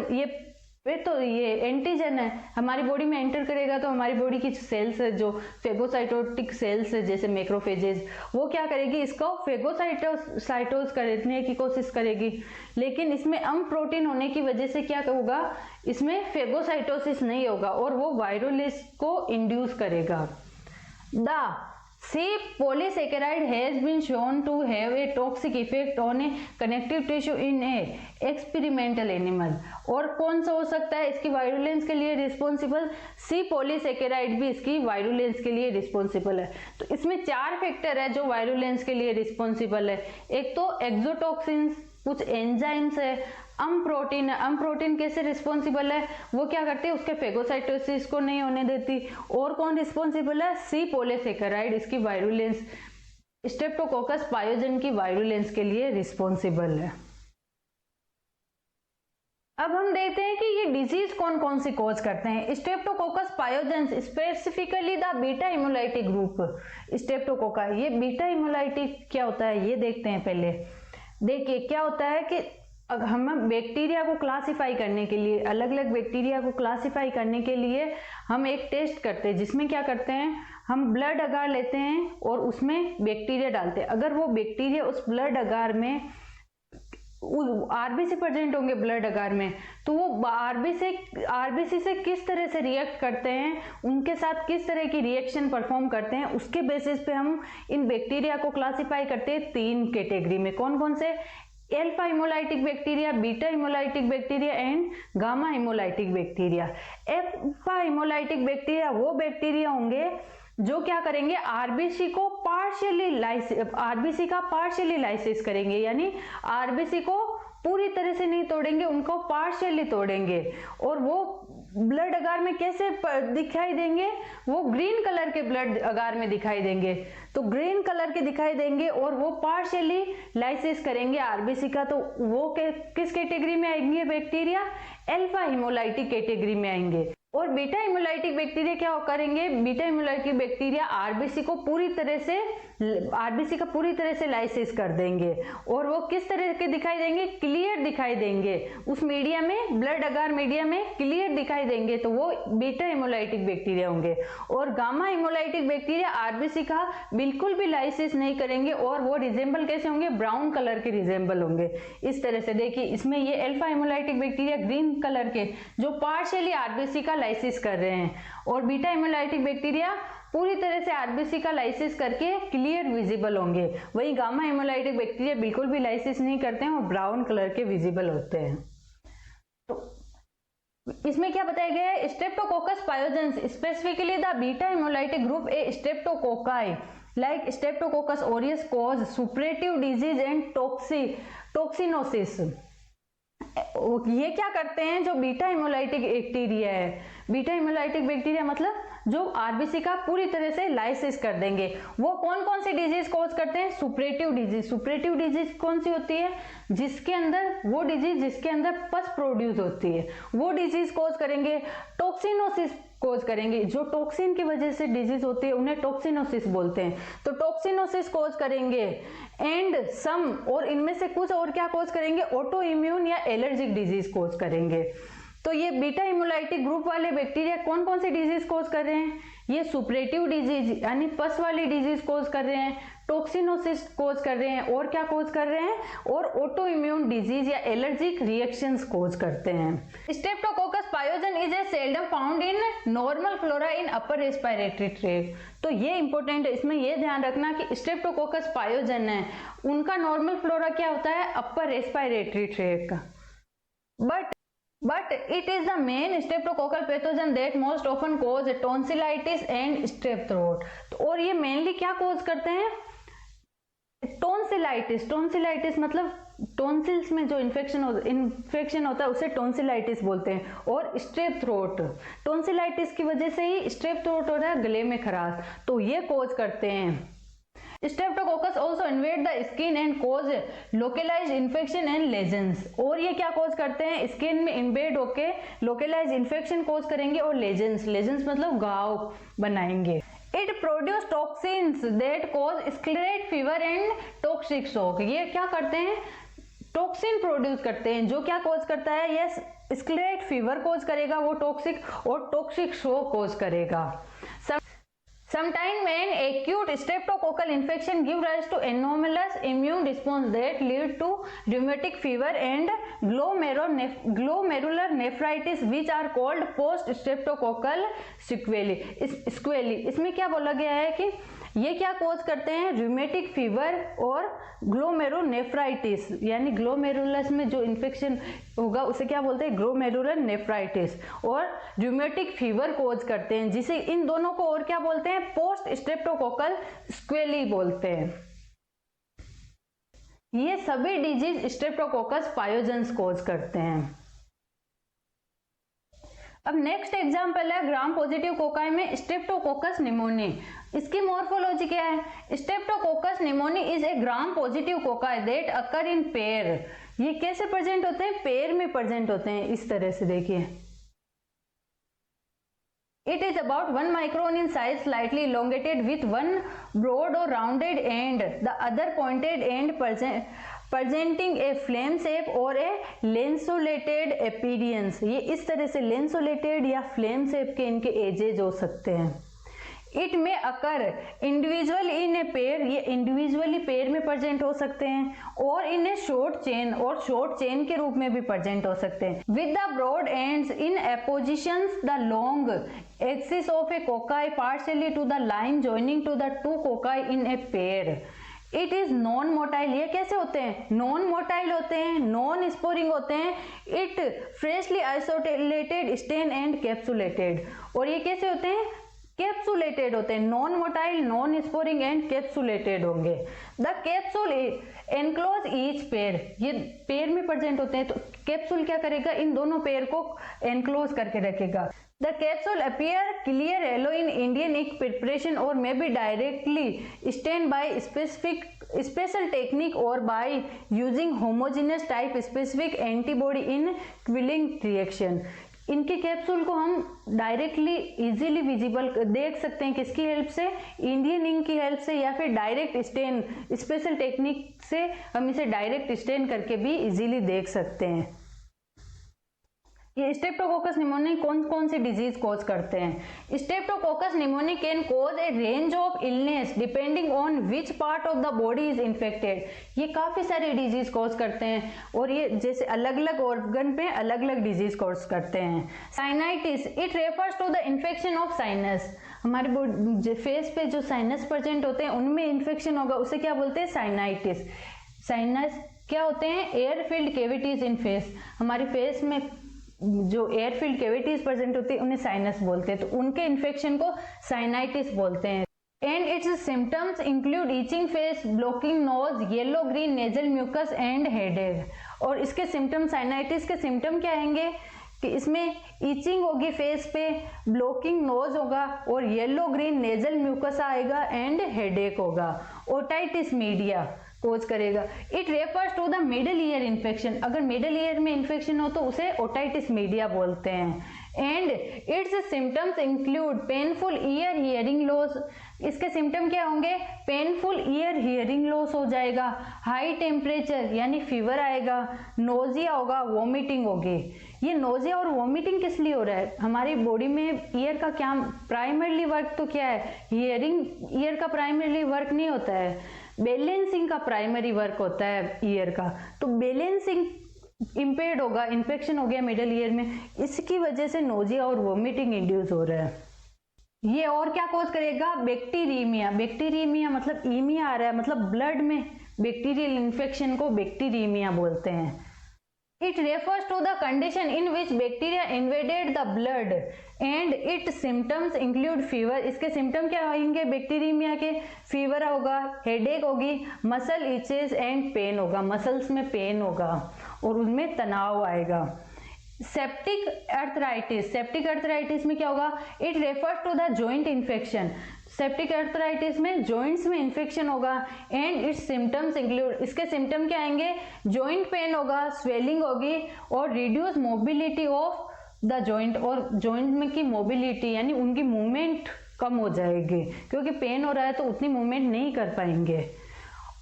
ये एंटीजन है, हमारी बॉडी में एंटर करेगा तो हमारी बॉडी की सेल्स है जो फेगोसाइटोटिक सेल्स है जैसे मैक्रोफेजेज, वो क्या करेगी, इसको फेगोसाइटोस करने की कोशिश करेगी। लेकिन इसमें प्रोटीन होने की वजह से क्या होगा, इसमें फेगोसाइटोसिस नहीं होगा और वो वायरुलेंस को इंड्यूस करेगा। The C polysaccharide has been shown to have a toxic effect on a connective tissue in a experimental animal। और कौन सा हो सकता है इसकी वायरुलेंस के लिए रिस्पॉन्सिबल, C polysaccharide भी इसकी वायरुलेंस के लिए रिस्पॉन्सिबल है। तो इसमें 4 फैक्टर है जो वायरुलेंस के लिए रिस्पॉन्सिबल है। एक तो एक्सोटॉक्सिन्स, कुछ एंजाइम्स है, प्रोटीन है। प्रोटीन कैसे रिस्पॉन्सिबल है, वो क्या करते हैं, उसके फेगोसाइटोसिस को नहीं होने देती। और कौन रिस्पॉन्सिबल है, सी पॉलीसेकेराइड इसकी वायरुलेंस, स्ट्रेप्टोकोकस पायोजन की वायरुलेंस के लिए रिस्पॉन्सिबल है। अब हम देखते हैं कि ये डिजीज कौन कौन सी कॉज करते हैं। Streptococcus pyogenes specifically the beta haemolytic group streptococci. ये बीटा इम्यूलाइटिक क्या होता है ये देखते हैं पहले। देखिए क्या होता है कि हम बैक्टीरिया को क्लासिफाई करने के लिए, अलग अलग बैक्टीरिया को क्लासिफाई करने के लिए हम एक टेस्ट करते हैं, जिसमें क्या करते हैं, हम ब्लड अगार लेते हैं और उसमें बैक्टीरिया डालते हैं। अगर वो बैक्टीरिया उस ब्लड अगार में आरबीसी प्रेजेंट होंगे ब्लड अगार में, तो वो आरबीसी से किस तरह से रिएक्ट करते हैं, उनके साथ किस तरह की रिएक्शन परफॉर्म करते हैं, उसके बेसिस पे हम इन बैक्टीरिया को क्लासिफाई करते हैं 3 कैटेगरी में। कौन कौन से, alpha haemolytic bacteria, beta haemolytic bacteria and gamma haemolytic bacteria. Alpha haemolytic bacteria वो बैक्टीरिया होंगे जो क्या करेंगे, आरबीसी का पार्शियली लाइसिस करेंगे, यानी आरबीसी को पूरी तरह से नहीं तोड़ेंगे, उनको पार्शियली तोड़ेंगे। और वो ब्लड अगार में कैसे दिखाई देंगे, वो ग्रीन कलर के ब्लड अगार में दिखाई देंगे। तो ग्रीन कलर के दिखाई देंगे और वो पार्शियली लाइसिस करेंगे आरबीसी का। तो वो किस कैटेगरी में आएंगे बैक्टीरिया, एल्फा हिमोलाइटिक कैटेगरी में आएंगे। और बीटा हिमोलाइटिक बैक्टीरिया क्या करेंगे, बीटा हिमोलाइटिक बैक्टीरिया आरबीसी का पूरी तरह से लाइसिस कर देंगे। और वो किस तरह के दिखाई देंगे, क्लियर दिखाई देंगे, उस मीडिया में, ब्लड अगार मीडिया में क्लियर दिखाई देंगे, तो वो बीटा हिमोलाइटिक बैक्टीरिया होंगे। और गामा हिमोलाइटिक बैक्टीरिया आरबीसी का बिल्कुल भी लाइसिस नहीं करेंगे और वो रिजेंबल कैसे होंगे, ब्राउन कलर के रिजेंबल होंगे। इस तरह से देखिए इसमें ये alpha haemolytic bacteria green colour के जो पार्शियली आरबीसी का लाइसिस कर रहे हैं, और बीटा हिमोलाइटिक बैक्टीरिया पूरी तरह से आरबीसी का लाइसिस करके क्लियर विजिबल होंगे। वही गामा हेमोलाइटिक बैक्टीरिया बिल्कुल भी लाइसिस नहीं करते हैं और ब्राउन कलर के विजिबल होते हैं। तो इसमें क्या बताया गया है, Streptococcus pyogenes specifically the beta haemolytic group A streptococci like Streptococcus aureus cause suppurative disease and toxinosis। ये क्या करते हैं, जो बीटा हेमोलाइटिक बैक्टीरिया है, बीटा हेमोलाइटिक बैक्टीरिया मतलब जो आरबीसी का पूरी तरह से लाइसिस कर देंगे, वो कौन कौन सी डिजीज कॉज करते हैं, सुपरेटिव डिजीज। सुपरेटिव डिजीज कौन सी होती है, जिसके अंदर वो डिजीज जिसके अंदर पस प्रोड्यूस होती है, वो डिजीज कॉज करेंगे। टॉक्सिनोसिस कोज करेंगे, जो टॉक्सिन की वजह से डिजीज होती है उन्हें टॉक्सिनोसिस बोलते हैं, तो टॉक्सिनोसिस कोज करेंगे। एंड सम, और इनमें से कुछ और क्या कोज करेंगे, ऑटो इम्यून या एलर्जिक डिजीज कोज करेंगे। तो ये बीटा हेमोलाइटिक ग्रुप वाले बैक्टीरिया कौन कौन सी डिजीज कोज कर रहे हैं, ये सुपरेटिव डिजीज यानी पस वाली डिजीज कोज कर रहे हैं, टॉक्सिनोसिस कोज कर रहे हैं, और क्या कोज कर रहे हैं, और ऑटो इम्यून डिजीज या एलर्जिक रिएक्शंस कोज करते हैं। Streptococcus pyogenes is a seldom found in normal flora in upper respiratory tract. तो ये इंपॉर्टेंट है, इसमें ये ध्यान रखना कि स्ट्रेप्टोकोकस पायोजन है, उनका नॉर्मल फ्लोरा क्या होता है, अपर respiratory tract. But it is the main streptococcal pathogen that most often cause tonsillitis and strep throat। और ये मेनली क्या कोज करते हैं, टोन्सिलाइटिस। टोन्सिलाइटिस मतलब टोन्सिल्स में जो इन्फेक्शन होता है उसे टोन्सिलाइटिस बोलते हैं। और स्ट्रेप थ्रोट, टोन्सिलाइटिस की वजह से ही स्ट्रेप थ्रोट हो रहा है, गले में खराश, तो ये कोज करते हैं। Streptococcus also invade the skin and cause localized infection and lesions। और ये क्या कोज करते हैं, स्किन में इन्वेड होके लोकलाइज इन्फेक्शन कोज करेंगे और लेजेंस मतलब घाव बनाएंगे। It produce toxins that cause स्क्लेरेट fever and toxic shock. ये क्या करते हैं, टॉक्सिन प्रोड्यूस करते हैं, जो क्या कोज करता है, ये स्क्लेरेट फीवर कोज करेगा वो टॉक्सिक, और टॉक्सिक शॉक कोज करेगा। Sometimes an acute streptococcal infection gives rise to anomalous immune response that lead to rheumatic fever and glomerular nephritis, which are called post-streptococcal sequelae। इसमें क्या बोला गया है कि ये क्या कोज करते हैं, र्यूमेटिक फीवर और ग्लोमेरुलनेफ्राइटिस, यानी ग्लोमेरुलस में जो इन्फेक्शन होगा उसे क्या बोलते हैं, ग्लोमेरुलर नेफ्राइटिस, और र्यूमेटिक फीवर कोज करते हैं, जिसे इन दोनों को और क्या बोलते हैं, पोस्ट स्ट्रेप्टोकोकल सेक्वेली बोलते हैं। ये सभी डिजीज स्ट्रेप्टोकोकस पायोजेंस कोज करते हैं। अब नेक्स्ट एग्जांपल है ग्राम पॉजिटिव कोकाई में स्ट्रेप्टोकोकस निमोनी। इसकी मॉर्फोलॉजी क्या है, Streptococcus pneumoniae is a gram positive cocci that occur in pair. ये कैसे प्रेजेंट होते हैं, पेयर में प्रेजेंट होते हैं, इस तरह से देखिए। It is about 1 micron in size, slightly elongated with one broad or rounded end, the other pointed end presenting a flame shape or a lanceolated appearance। ये इस तरह से lanceolated या flame shape के इनके एजेज हो सकते हैं। इट में occur individual in a pair, ये इंडिविजुअली पेयर में प्रेजेंट हो सकते हैं, और इन ए शॉर्ट चेन, और शॉर्ट चेन के रूप में भी प्रेजेंट हो सकते हैं। With the broad ends in oppositions the long axis of a cocci partially to the line joining to the two cocci in a pair. It is non motile. ये कैसे होते हैं, नॉन मोटाइल होते हैं, non sporing होते हैं। It freshly isolated stain and capsulated. और ये कैसे होते हैं, कैप्सुलेटेड होते हैं, non motile, non sporing and capsulated होंगे। The capsule enclose each pair, ये पेयर में प्रेजेंट होते हैं, तो कैप्सूल क्या करेगा, इन दोनों पेयर को एनक्लोज करके रखेगा। The capsule appear clear yellow in Indian ink preparation or may be directly stained by special technique or by using homogeneous type specific antibody in quilling reaction। इनके कैप्सूल को हम directly easily visible देख सकते हैं, किसकी help से, Indian ink की help से, या फिर डायरेक्ट स्टेन स्पेशल टेक्निक से हम इसे डायरेक्ट स्टेन करके भी इजीली देख सकते हैं। ये स्ट्रेप्टोकोकस निमोनी कौन कौन सी डिजीज कॉज करते हैं। Streptococcus pneumoniae can cause A range of illness depending on which part of the body is infected. ये काफी सारे डिजीज कॉज करते हैं, और ये जैसे अलग अलग ऑर्गन पे अलग अलग डिजीज कॉज करते हैं। Sinusitis, it refers to the infection of sinus. हमारे फेस पे जो साइनस प्रेजेंट होते हैं उनमें इन्फेक्शन होगा, उसे क्या बोलते हैं, साइनाइटिस। साइनस क्या होते हैं, एयर फिल्ड कैविटीज इन फेस। हमारे फेस में जो एयर फिल्ड कैविटीज प्रेजेंट होती है उन्हें साइनस बोलते हैं, तो उनके इन्फेक्शन को साइनाइटिस बोलते हैं। And its symptoms include itching face, blocking nose, yellow green nasal mucus and headache. और इसके सिम्टम, साइनाइटिस के सिम्टम क्या आएंगे कि इसमें ईचिंग होगी फेस पे, ब्लॉकिंग नोज होगा और येलो ग्रीन नेजल म्यूकस आएगा एंड हेडेक होगा। ओटाइटिस मीडिया कोज करेगा। It refers to the middle ear infection. अगर मिडल ईयर में इन्फेक्शन हो तो उसे ओटाइटिस मीडिया बोलते हैं। And its symptoms include painful ear hearing loss. इसके सिम्टम क्या होंगे, पेनफुल ईयर हियरिंग लॉस हो जाएगा, हाई टेम्परेचर यानी फीवर आएगा, नोजिया होगा, वॉमिटिंग होगी। ये नोजिया और वॉमिटिंग किस लिए हो रहा है, हमारी बॉडी में ईयर का क्या प्राइमरीली वर्क तो क्या है, हियरिंग ईयर का प्राइमरीली वर्क नहीं होता है, बैलेंसिंग का प्राइमरी वर्क होता है ईयर का। तो बैलेंसिंग इम्पेयर्ड होगा, इन्फेक्शन हो गया मिडल ईयर में, इसकी वजह से नोजिया और वोमिटिंग इंड्यूस हो रहा है। ये और क्या कॉज करेगा, बैक्टीरियमिया। बैक्टीरियमिया मतलब ईमिया आ रहा है, मतलब ब्लड में बैक्टीरियल इन्फेक्शन को बैक्टीरियमिया बोलते हैं। It refers to the condition in which bacteria invaded the blood and its symptoms include fever। इसके सिम्टम क्या होंगे बैक्टीरियमिया के, फीवर होगा, हेडेक होगी, मसल इचेस एंड पेन होगा, मसल्स में पेन होगा और उनमें तनाव आएगा। Septic arthritis. सेप्टिक अर्थराइटिस में क्या होगा, it refers to the joint infection. Septic arthritis में जॉइंट्स में इन्फेक्शन होगा एंड इट्स सिम्टम्स इंक्लूड, इसके सिम्टम क्या आएंगे, जॉइंट पेन होगा, स्वेलिंग होगी और reduce mobility of the joint. और जॉइंट में की मोबिलिटी यानी उनकी मूवमेंट कम हो जाएगी, क्योंकि पेन हो रहा है तो उतनी मूवमेंट नहीं कर पाएंगे।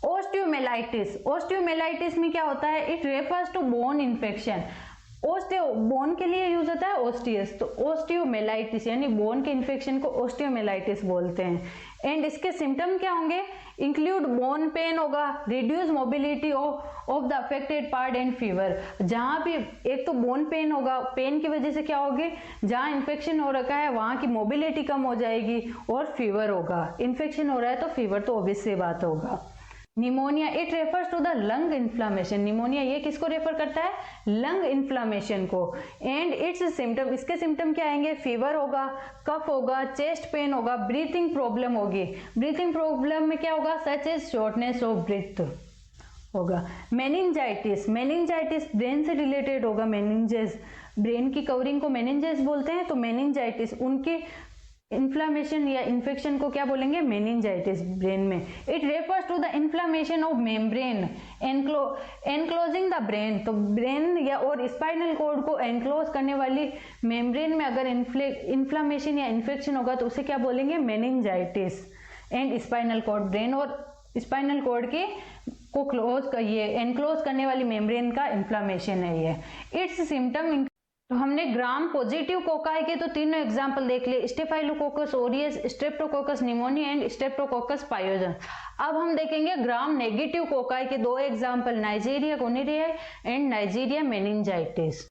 ओस्टियोमेलाइटिस। ओस्टियोमेलाइटिस में क्या होता है, it refers to bone infection. Osteo bone के लिए यूज होता है ओस्टियस, तो ओस्टियोमेलाइटिस यानी बोन के इन्फेक्शन को ओस्टियोमेलाइटिस बोलते हैं। एंड इसके सिम्टम क्या होंगे, इंक्लूड बोन पेन होगा, reduce mobility of the affected part and fever. जहां भी एक तो बोन पेन होगा, पेन की वजह से क्या होगी, जहां इन्फेक्शन हो रखा है वहां की मोबिलिटी कम हो जाएगी और फीवर होगा। इन्फेक्शन हो रहा है तो फीवर तो ऑब्वियस सी बात होगा। Pneumonia, it refers to the lung inflammation. Pneumonia ये किसको रेफर करता है, लंग इन्फ्लामेशन को। एंड इट्स सिम्टम, इसके सिम्टम क्या आएंगे, फीवर होगा, कफ होगा, चेस्ट पेन होगा, ब्रीथिंग प्रॉब्लम होगी। ब्रीथिंग प्रॉब्लम में क्या होगा, such is shortness of breath होगा। मेनिंजाइटिस। मेनिंजाइटिस ब्रेन से रिलेटेड होगा, मेनिंजेस, ब्रेन की कवरिंग को मेनिंजेस बोलते हैं। तो मेनिंजाइटिस उनके इन्फ्लामेशन या इन्फेक्शन को क्या बोलेंगे, मेनिंजाइटिस ब्रेन में। It refers to the inflammation of membrane enclosing the brain. तो ब्रेन या और स्पाइनल कॉर्ड को एनक्लोज करने वाली मेम्ब्रेन में अगर इन्फ्लामेशन या इन्फेक्शन होगा तो उसे क्या बोलेंगे, meningitis. And spinal cord, brain और स्पाइनल कॉर्ड के को क्लोज, ये एनक्लोज करने वाली मेम्ब्रेन का इन्फ्लामेशन है ये। इट्स सिम्टम, तो हमने ग्राम पॉजिटिव कोकाई के तो तीनों एग्जाम्पल देख लिए, Staphylococcus aureus, Streptococcus pneumonia and Streptococcus pyogenes. अब हम देखेंगे ग्राम नेगेटिव कोकाई के दो example, Neisseria gonorrhoea and Neisseria meningitidis.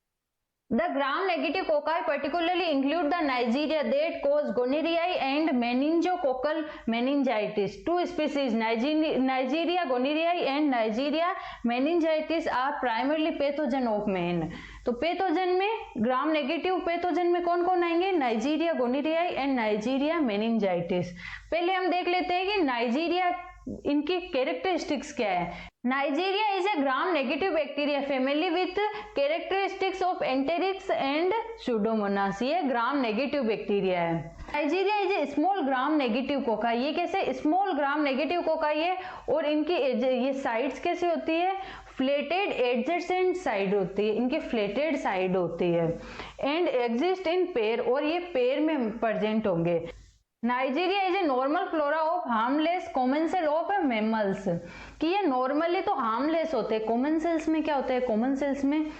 The gram-negative cocci particularly include the Neisseria that cause gonorrhea and meningococcal meningitis. Two species, Neisseria gonorrhoeae and Neisseria meningitis, are primarily pathogen of man. तो pathogen में gram negative pathogen में कौन कौन आएंगे, Nigeria गोनेरियाई and Neisseria meningitis. पहले हम देख लेते हैं कि नाइजीरिया, इनकी कैरेक्टरिस्टिक्स क्या है। Neisseria is a gram negative bacteria family with characteristics of enterics and Pseudomonas. ये ग्राम नेगेटिव बैक्टीरिया है। Neisseria is a small gram negative cocci. ये कैसे स्मॉल ग्राम नेगेटिव कोकाई है और इनकी ये साइड्स कैसे होती है, फ्लेटेड एडजेसेंट साइड होती है, इनकी फ्लेटेड साइड होती है। एंड एग्जिस्ट इन पेयर, और ये पेयर में प्रेजेंट होंगे। Neisseria is a normal flora of harmless common cell of mammals, कि ये नॉर्मली तो हार्मलेस होते हैं। कॉमन सेल्स में क्या होता है, कॉमन सेल्स में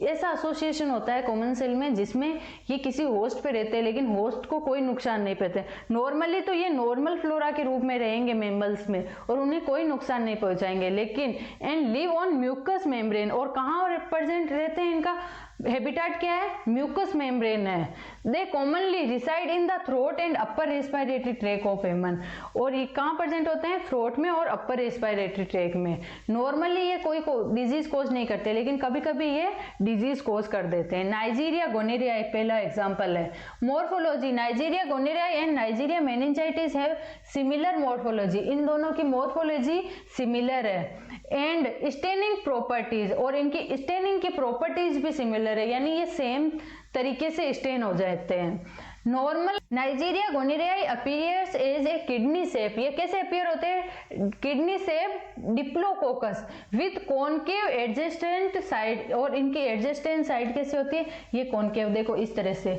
ऐसा एसोसिएशन होता है कॉमन सेल में जिसमें ये किसी होस्ट पे रहते हैं लेकिन होस्ट को कोई नुकसान नहीं पहुंचते। नॉर्मली तो ये नॉर्मल फ्लोरा के रूप में रहेंगे मैमल्स में और उन्हें कोई नुकसान नहीं पहुंचाएंगे, लेकिन and live on mucus membrane, और कहाँ प्रेजेंट रहते हैं इनका हैबिटेट क्या है, म्यूकस मेम्ब्रेन है। They commonly reside in the throat and upper respiratory tract of human, और ये कहाँ प्रेजेंट होते हैं, थ्रोट में और अपर रेस्पिरेटरी ट्रैक में। नॉर्मली ये कोई डिजीज कोज नहीं करते, लेकिन कभी कभी ये डिजीज कोज कर देते हैं। नाइजीरिया गोनेरिया पहला एग्जांपल है। Morphology, Neisseria gonorrhoea and Neisseria meningitidis have similar morphology, इन दोनों की मॉर्फोलॉजी सिमिलर है। एंड स्टेनिंग प्रॉपर्टीज, और इनकी स्टेनिंग की प्रॉपर्टीज भी सिमिलर है, यानी ये सेम तरीके से स्टेन हो जाते हैं। Normal Neisseria gonorrhoeae appears as a kidney shape, ये कैसे अपीयर होते हैं, kidney shape diplococcus with concave adjacent side, और इनकी एडजेस्टेंट साइड कैसे होती है, ये कॉनकेव, देखो इस तरह से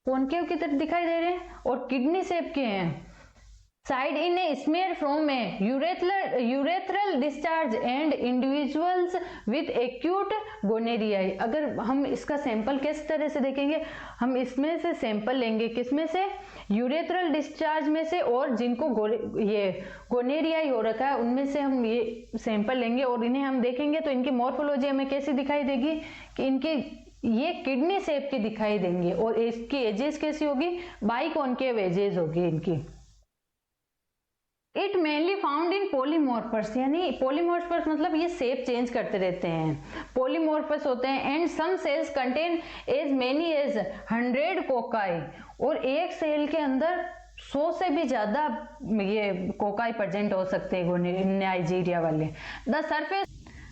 कॉनकेव की तरह दिखाई दे रहे हैं, और किडनी शेप के हैं। Side in a smear from a urethral discharge and individuals with acute gonorrhoeae. अगर हम इसका सैंपल किस तरह से देखेंगे, हम इसमें से सैंपल लेंगे, किसमें से, यूरेथ्रल डिस्चार्ज में से, और जिनको ये गोनेरियाई हो रखा है उनमें से हम ये सैंपल लेंगे, और इन्हें हम देखेंगे तो इनकी मॉर्फोलॉजी हमें कैसी दिखाई देगी कि इनकी ये किडनी शेप की दिखाई देंगे, और इसकी एजेस कैसी होगी, बाइकॉनकेव एजेस होगी इनकी। इट मेनली फाउंड इन पोलीमॉर्फस, यानी पोलीमॉर्फस मतलब ये शेप चेंज करते रहते हैं, पोलीमॉर्फस होते हैं। And some cells contain as many as 100 cocci, और एक सेल के अंदर 100 से भी ज्यादा ये कोकाई प्रेजेंट हो सकते हैं नाइजीरिया वाले।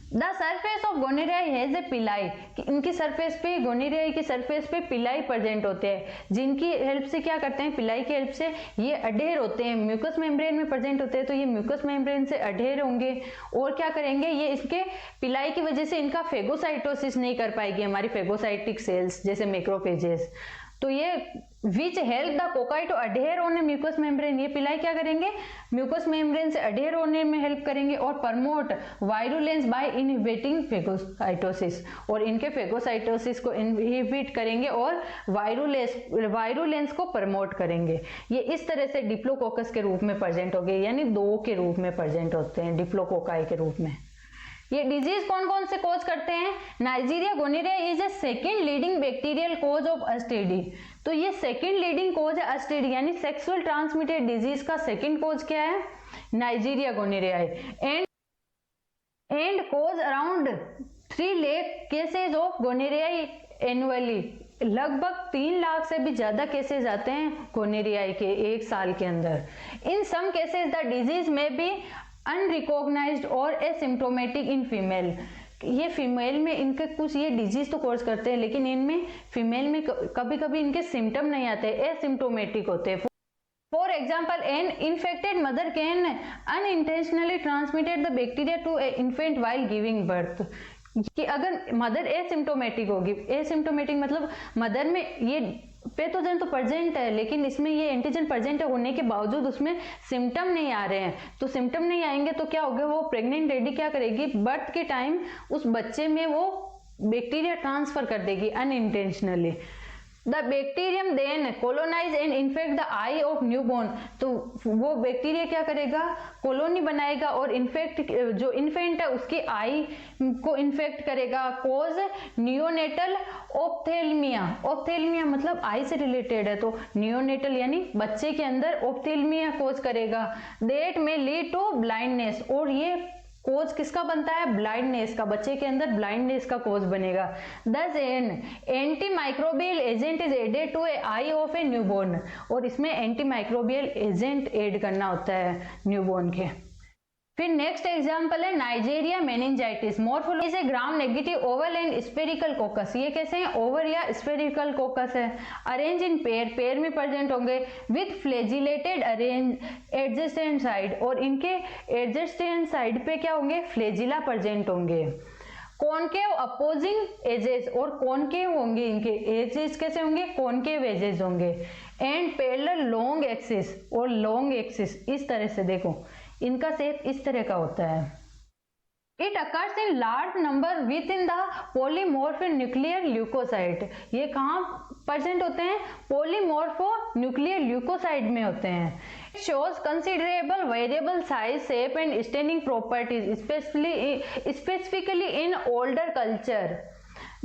The surface of gonorrhoeae has a pili, इनकी सरफेस पे, गोनेरियाई की सरफेस पे पिलाई प्रेजेंट होते हैं, जिनकी हेल्प से क्या करते हैं, पिलाई की हेल्प से ये अडेयर होते हैं, म्यूकस मेम्ब्रेन में प्रेजेंट होते हैं, तो ये म्यूकस मेम्ब्रेन से अडेयर होंगे, और क्या करेंगे, ये इसके पिलाई की वजह से इनका फेगोसाइटोसिस नहीं कर पाएगी हमारी फेगोसाइटिक सेल्स जैसे मैक्रोफेजेस, तो ये which help the cocci to adhere on a mucus membrane, ये पिलाई क्या करेंगे, म्यूकस मेम्ब्रेन से अडेयर होने में हेल्प करेंगे, और promote virulence bye inhibiting phagocytosis, और इनके फेगोसाइटोसिस को इनहिबिट करेंगे और वायरुलेंस को प्रमोट करेंगे। ये इस तरह से डिप्लोकोकस के रूप में प्रेजेंट हो गए, यानी 2 के रूप में प्रेजेंट होते हैं, डिप्लोकोकाई के रूप में। ये डिजीज कौन कौन से कोज करते हैं, Neisseria gonorrhoea is a second leading bacterial cause of STD, तो ये सेकेंड लीडिंग कोज है एसटीडी, यानी सेक्सुअल ट्रांसमिटेड डिजीज का सेकेंड कोज क्या है, Neisseria gonorrhoea. And cause around 3 lakh cases of gonorrhoea annually, लगभग 3 लाख से भी ज्यादा केसेस आते हैं गोनेरिया के एक साल के अंदर। इन सम केसेस द डिजीज में भी अनरिकॉग्नाइज्ड और एसिम्प्टोमेटिक इन फीमेल, ये फीमेल में इनके कुछ ये डिजीज तो कोर्स करते हैं, लेकिन इनमें फीमेल में कभी कभी इनके सिम्टम नहीं आते, एसिम्प्टोमेटिक होते हैं। For example an infected mother can unintentionally transmitted the bacteria to a infant while giving birth, कि अगर मदर एसिम्प्टोमेटिक होगी, एसिम्प्टोमेटिक मतलब मदर में ये पैथोजन तो प्रेजेंट है, लेकिन इसमें ये एंटीजन प्रेजेंट होने के बावजूद उसमें सिम्टम नहीं आ रहे हैं, तो सिम्टम नहीं आएंगे तो क्या होगा, वो प्रेग्नेंट लेडी क्या करेगी, बर्थ के टाइम उस बच्चे में वो बैक्टीरिया ट्रांसफर कर देगी unintentionally. The bacterium then colonize and infect the eye of newborn, तो वो बैक्टीरिया क्या करेगा, कॉलोनी बनाएगा और इन्फेक्ट, जो इन्फेंट है उसकी आई को इन्फेक्ट करेगा। कोज नियोनेटल ऑप्थेल्मिया, ऑप्थेल्मिया मतलब आई से रिलेटेड है, तो नियोनेटल यानी बच्चे के अंदर ऑप्थेल्मिया कोज करेगा। देट में लीड टू ब्लाइंडनेस, और ये कोज किसका बनता है, ब्लाइंडनेस का, बच्चे के अंदर ब्लाइंडनेस का कोज बनेगा। Thus an anti microbial agent is added to a eye of a newborn, और इसमें एंटी माइक्रोबियल एजेंट ऐड करना होता है न्यूबॉर्न के। फिर नेक्स्ट एग्जांपल है नाइजीरिया मेनिंजाइटिस। मॉर्फोलॉजी से gram negative Oval and spherical कोकस, ये कैसे हैं, ओवल या स्फेरिकल कोकस है। अरेंज इन पेयर, पेयर में प्रेजेंट होंगे विथ फ्लेजिलेटेड अरेंज एडजेस्टेंट साइड, और इनके एडजेस्टेंट साइड पे क्या होंगे, फ्लेजिला प्रेजेंट होंगे। कॉनकेव अपोजिंग एजेस, और कॉनकेव होंगे, इनके एजेस कैसे होंगे, कॉनकेव एजेस होंगे। एंड पैरेलल लॉन्ग एक्सिस, और लॉन्ग एक्सिस इस तरह से देखो, इनका शेप इस तरह का होता है। It occurs in large number within the polymorphonuclear leukocyte, ये कहाँ प्रेजेंट होते हैं, पॉलीमॉर्फो न्यूक्लियर ल्यूकोसाइट में होते हैं। It shows considerable variable size, shape and staining properties specifically in older culture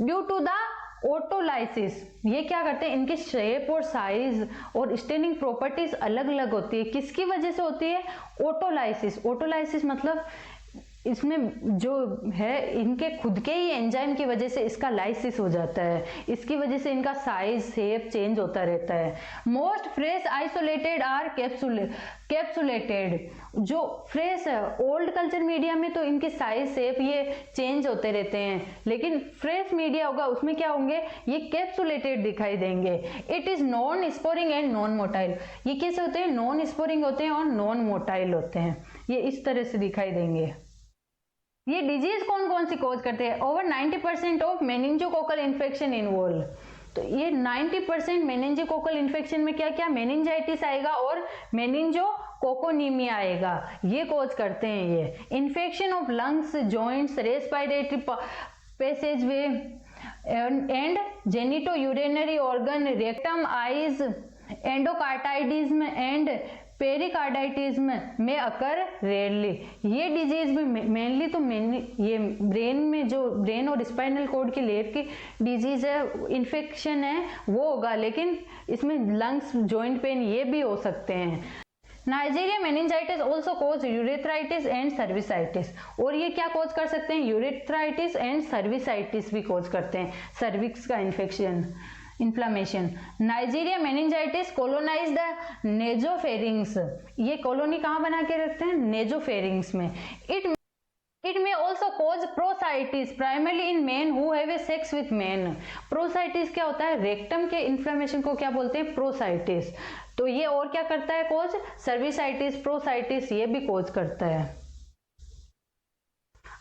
due to the autolysis, ये क्या करते हैं, इनकी शेप और साइज और स्टेनिंग प्रॉपर्टीज अलग अलग होती है। किसकी वजह से होती है? ऑटोलाइसिस। ऑटोलाइसिस मतलब इसमें जो है इनके खुद के ही एंजाइम की वजह से इसका लाइसिस हो जाता है, इसकी वजह से इनका साइज शेप चेंज होता रहता है। Most fresh isolated are capsulated. जो फ्रेश है, ओल्ड कल्चर मीडिया में तो इनके साइज शेप ये चेंज होते रहते हैं, लेकिन फ्रेश मीडिया होगा उसमें क्या होंगे, ये कैप्सुलेटेड दिखाई देंगे। It is non sporing and non motile. ये कैसे होते हैं? नॉन स्पोरिंग होते हैं और नॉन मोटाइल होते हैं। ये इस तरह से दिखाई देंगे। ये डिजीज कौन कौन सी कोज करते हैं? Over 90% of meningococcal infection involve. तो ये 90% मेनिंजोकोकल इन्फेक्शन में क्या क्या, मेनिंजाइटिस आएगा और मेनिंजोकोकोनीमिया आएगा, ये कोज करते हैं। ये infection of lungs, joints, respiratory passageway and genitourinary organ, rectum, eyes, endocarditis and pericarditis में अकर रेयरली। ये डिजीज में मेनली तो ये ब्रेन में, जो ब्रेन और स्पाइनल कॉर्ड की लेयर की डिजीज है, इन्फेक्शन है वो होगा, लेकिन इसमें लंग्स, जॉइंट पेन ये भी हो सकते हैं। Neisseria meningitis also cause urethritis and cervicitis. और ये क्या कोज कर सकते हैं? यूरेथ्राइटिस एंड सर्विसाइटिस भी कोज करते हैं, सर्विक्स का infection, inflammation. Neisseria meningitidis colonize the nasopharynx. ये कॉलोनी कहाँ बना के रखते हैं? नेजोफेरिंग्स में। It may also cause proctitis primarily in men who have a sex with men. Proctitis क्या होता है? रेक्टम के इन्फ्लेमेशन को क्या बोलते हैं? प्रोसाइटिस। तो ये और क्या करता है कोज? सर्विसाइटिस, प्रोसाइटिस, ये भी कोज करता है।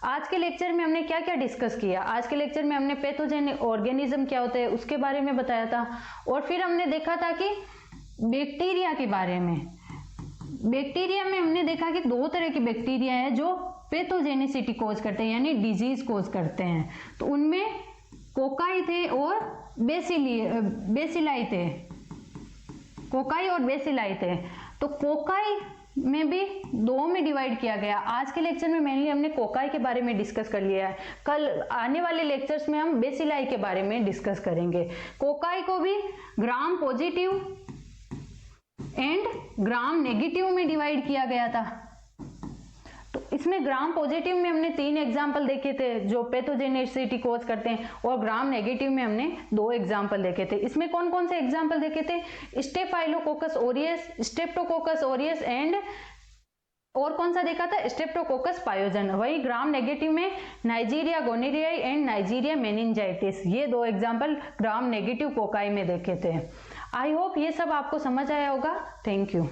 आज के लेक्चर में हमने क्या क्या डिस्कस किया? आज के लेक्चर में हमने पैथोजेनिक ऑर्गेनिज्म क्या होता है उसके बारे में बताया था, और फिर हमने देखा था कि बैक्टीरिया के बारे में। बैक्टीरिया में हमने देखा कि दो तरह के बैक्टीरिया है जो पैथोजेनिसिटी कोज करते हैं, यानी डिजीज कोज करते हैं। तो उनमें कोकाई थे और बेसिलाई थे। कोकाई और बेसिलाई थे। तो कोकाई में भी दो में डिवाइड किया गया। आज के लेक्चर में मेनली हमने कोकाई के बारे में डिस्कस कर लिया है। कल आने वाले लेक्चर्स में हम बेसिलाई के बारे में डिस्कस करेंगे। कोकाई को भी gram positive and gram negative में डिवाइड किया गया था। तो इसमें ग्राम पॉजिटिव में हमने 3 एग्जाम्पल देखे थे जो पैथोजेनिसिटी कोज करते हैं, और ग्राम नेगेटिव में हमने 2 एग्जाम्पल देखे थे। इसमें कौन कौन से एग्जाम्पल देखे थे? Staphylococcus aureus, Streptococcus Orius and और कौन सा देखा था? स्ट्रेप्टोकोकस पायोजन। वही ग्राम नेगेटिव में नाइजीरिया गोनेरियाई एंड नाइजीरिया मेनिंजाइटिस, ये 2 एग्जाम्पल ग्राम नेगेटिव कोकाई में देखे थे। आई होप ये सब आपको समझ आया होगा। Thank you.